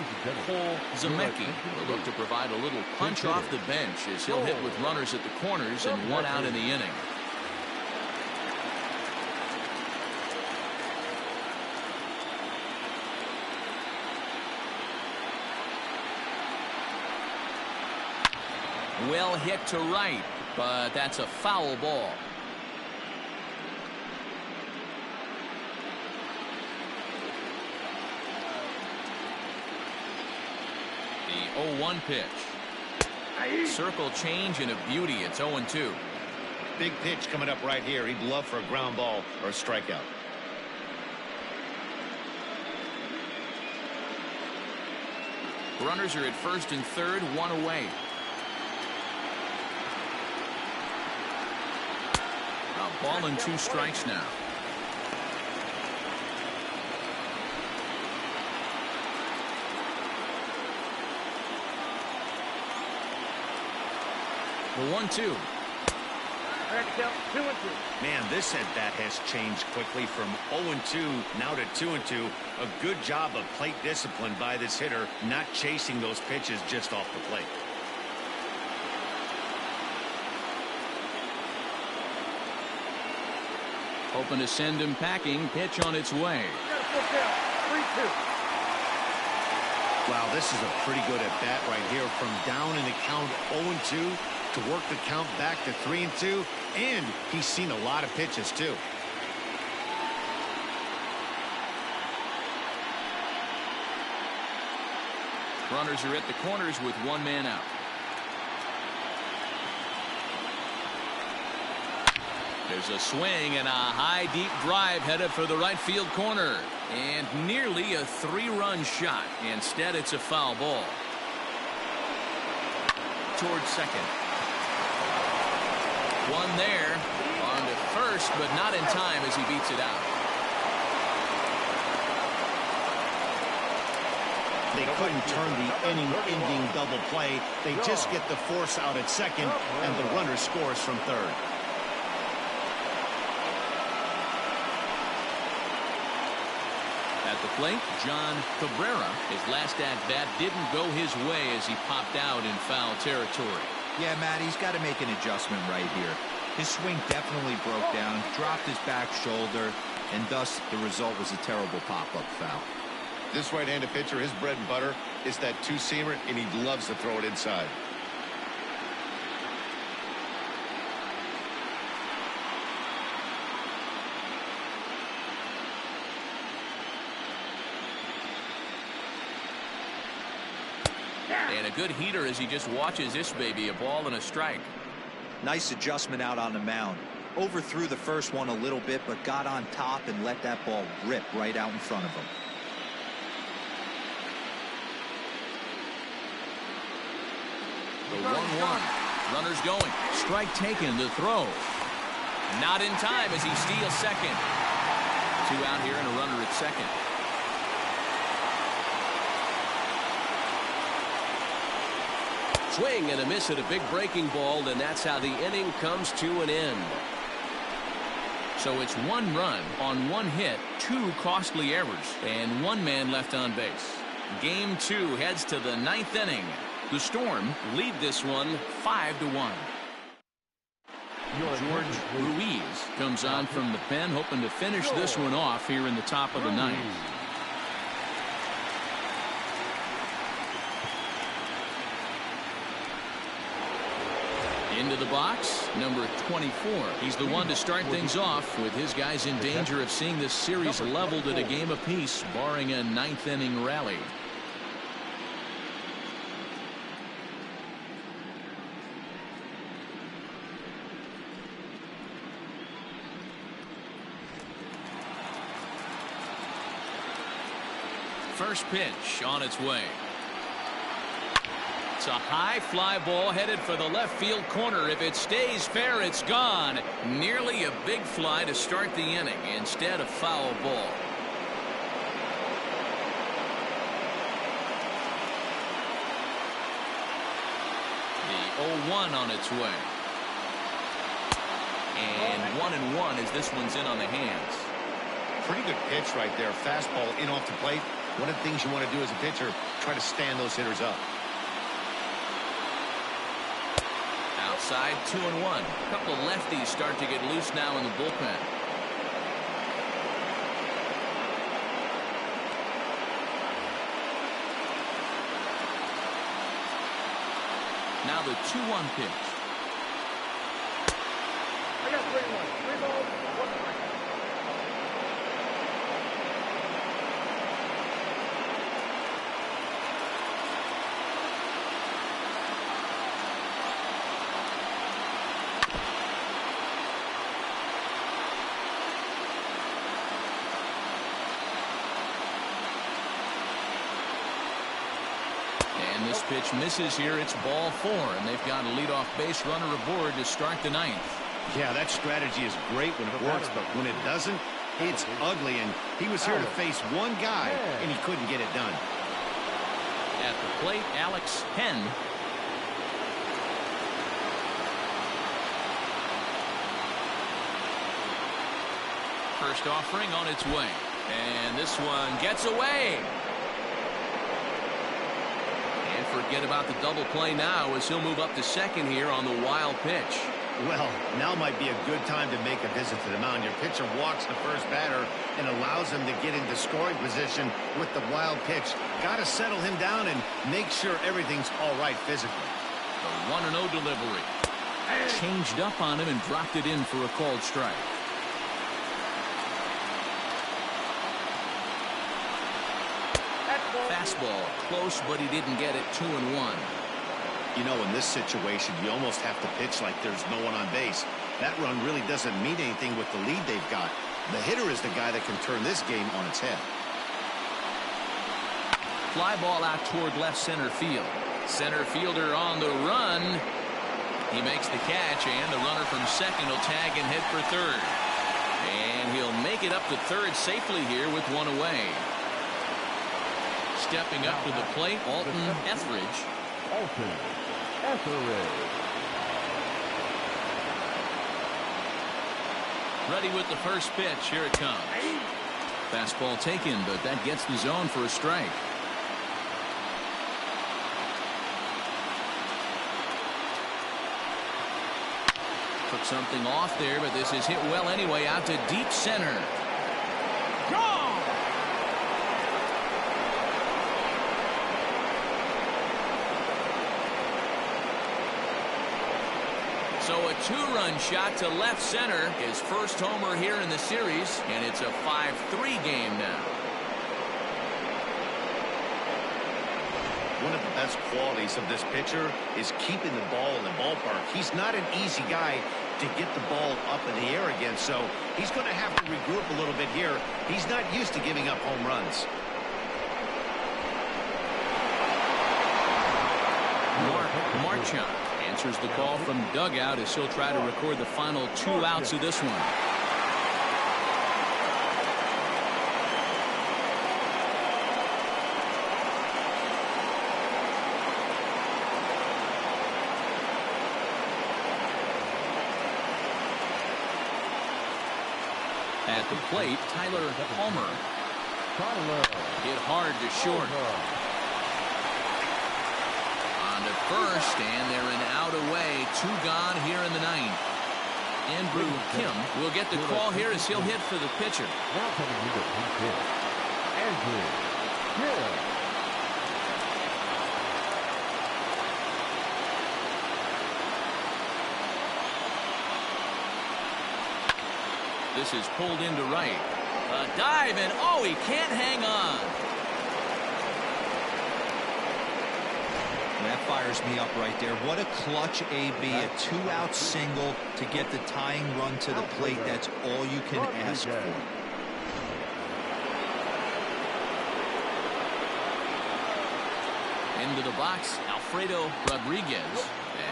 Cole Zemecki will look to provide a little punch off the bench as he'll hit with runners at the corners and 1 out in the inning. Well hit to right, but that's a foul ball. The 0-1 pitch. Circle change and a beauty. It's 0-2. Big pitch coming up right here. He'd love for a ground ball or a strikeout. Runners are at first and third, 1 away. A ball and 2 strikes now. The 1-2. I got to count 2-2. Man, this at-bat has changed quickly from 0-2 now to 2-2. A good job of plate discipline by this hitter, not chasing those pitches just off the plate. Hoping to send him packing. Pitch on its way. Got a full count. 3-2. Wow, this is a pretty good at-bat right here. From down in the count 0-2 to work the count back to 3-2. And he's seen a lot of pitches, too. Runners are at the corners with one man out. There's a swing and a high deep drive headed for the right field corner. And nearly a 3-run shot. Instead, it's a foul ball. Towards second. One there. On to first, but not in time as he beats it out. They couldn't turn the inning-ending double play. They just get the force out at second, and the runner scores from third. At the plate, John Cabrera. His last at-bat didn't go his way as he popped out in foul territory. Yeah, Matt, he's got to make an adjustment right here. His swing definitely broke down, dropped his back shoulder, and thus the result was a terrible pop-up foul. This right-handed pitcher, his bread and butter is that two-seamer, and he loves to throw it inside. And a good heater as he just watches this baby, a ball and a strike. Nice adjustment out on the mound. Overthrew the first one a little bit, but got on top and let that ball rip right out in front of him. The 1-1. Runners going. Strike taken to throw. Not in time as he steals second. 2 out here and a runner at second. Swing and a miss at a big breaking ball, and that's how the inning comes to an end. So it's 1 run on 1 hit, 2 costly errors, and 1 man left on base. Game 2 heads to the 9th inning. The Storm lead this one 5-1. George Ruiz comes on from the pen, hoping to finish this one off here in the top of the 9th. Into the box, number 24. He's the one to start things off with his guys in danger of seeing this series leveled at a game apiece, barring a 9th inning rally. First pitch on its way. It's a high fly ball headed for the left field corner. If it stays fair, it's gone. Nearly a big fly to start the inning. Instead, a foul ball. The 0-1 on its way. And 1-1 as this one's in on the hands. Pretty good pitch right there. Fastball in off the plate. One of the things you want to do as a pitcher, try to stand those hitters up. Outside 2-1. A couple of lefties start to get loose now in the bullpen. Now the 2-1 pitch. I got 3-1. 3 balls, 1 strike. And this pitch misses here. It's ball 4, and they've got a leadoff base runner aboard to start the 9th. Yeah, that strategy is great when it works, but when it doesn't, it's ugly. And he was here to face one guy, and he couldn't get it done. At the plate, Alex Penn. First offering on its way. And this one gets away. And forget about the double play now as he'll move up to second here on the wild pitch. Well, now might be a good time to make a visit to the mound. Your pitcher walks the first batter and allows him to get into scoring position with the wild pitch. Got to settle him down and make sure everything's all right physically. The 1-0 delivery. Changed up on him and dropped it in for a called strike. Fastball close, but he didn't get it. 2-1. You know, in this situation, you almost have to pitch like there's no one on base. That run really doesn't mean anything with the lead they've got. The hitter is the guy that can turn this game on its head. Fly ball out toward left center field. Center fielder on the run. He makes the catch, and the runner from second will tag and head for third. And he'll make it up to third safely here with one away. Stepping up to the plate, Alton Etheridge. Alton Etheridge. Ready with the first pitch. Here it comes. Fastball taken, but that gets the zone for a strike. Took something off there, but this is hit well anyway, out to deep center. Gone! So a two-run shot to left center. His first homer here in the series, and it's a 5-3 game now. One of the best qualities of this pitcher is keeping the ball in the ballpark. He's not an easy guy to get the ball up in the air again, so he's going to have to regroup a little bit here. He's not used to giving up home runs. Marchand answers the call from dugout as he'll try to record the final 2 outs of this one. At the plate, Tyler Palmer. Hit hard to short. On to first, and they're an out away. 2 gone here in the 9th. Andrew Kim will get the call here as he'll hit for the pitcher. Now coming into the pitch, Andrew Kim. This is pulled into right. A dive, and oh, he can't hang on. That fires me up right there. What a clutch AB, a 2-out single to get the tying run to the plate. That's all you can ask for. Into the box, Alfredo Rodriguez.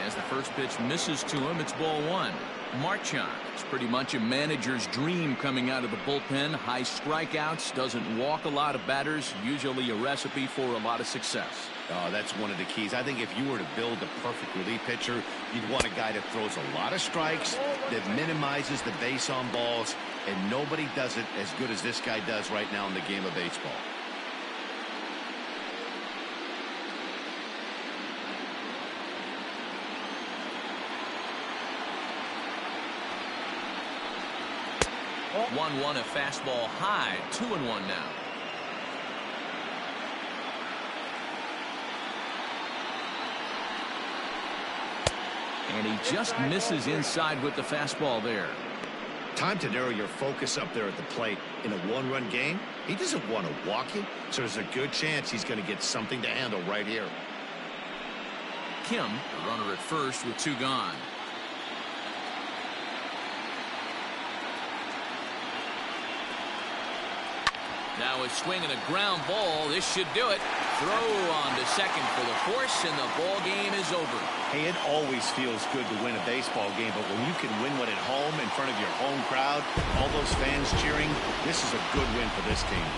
As the first pitch misses to him, it's ball 1. Marchand. It's pretty much a manager's dream coming out of the bullpen. High strikeouts, doesn't walk a lot of batters, usually a recipe for a lot of success. That's one of the keys. I think if you were to build a perfect relief pitcher, you'd want a guy that throws a lot of strikes, that minimizes the base on balls, and nobody does it as good as this guy does right now in the game of baseball. One a fastball high. 2-1 now. And he just misses inside with the fastball there. Time to narrow your focus up there at the plate. In a 1-run game, he doesn't want to walk you, so there's a good chance he's going to get something to handle right here. Kim, the runner at first with 2 gone. Now a swing and a ground ball. This should do it. Throw on to second for the force, and the ball game is over. Hey, it always feels good to win a baseball game, but when you can win one at home in front of your home crowd, all those fans cheering, this is a good win for this team.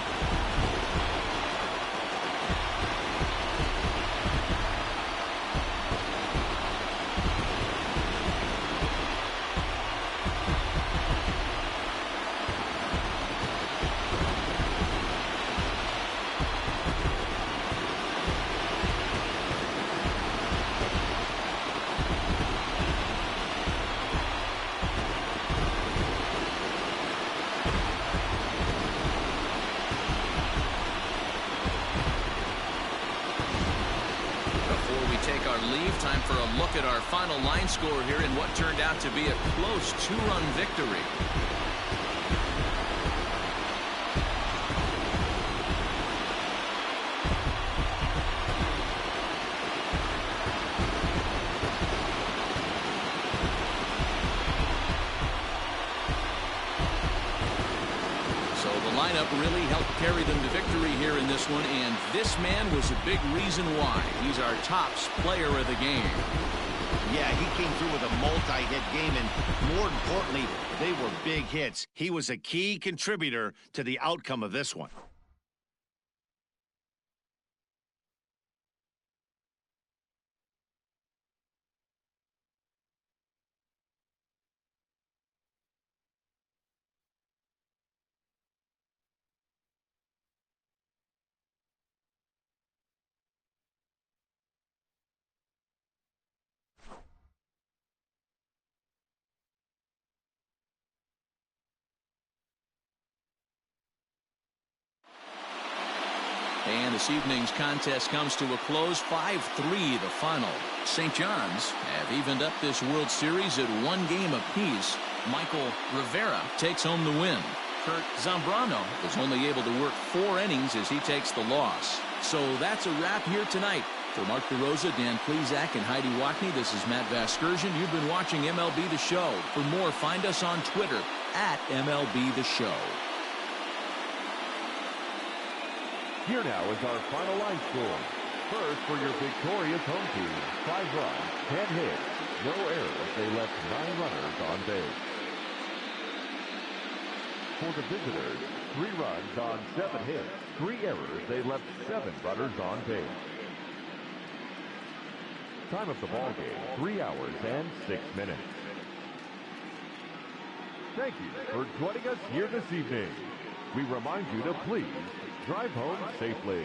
take our leave. Time for a look at our final line score here in what turned out to be a close 2-run victory. Really helped carry them to victory here in this one, and this man was a big reason why. He's our tops player of the game. Yeah, he came through with a multi-hit game, and more importantly, they were big hits. He was a key contributor to the outcome of this one. And this evening's contest comes to a close, 5-3 the final. St. John's have evened up this World Series at 1 game apiece. Michael Rivera takes home the win. Kurt Zambrano was only able to work 4 innings as he takes the loss. So that's a wrap here tonight. For Mark DeRosa, Dan Plezak, and Heidi Wackney, this is Matt Vasgersian. You've been watching MLB The Show. For more, find us on Twitter at MLB The Show. Here now is our final line score. First, for your victorious home team, 5 runs, 10 hits, no errors. They left 9 runners on base. For the visitors, 3 runs on 7 hits, 3 errors. They left 7 runners on base. Time of the ball game, 3 hours and 6 minutes. Thank you for joining us here this evening. We remind you to please drive home safely.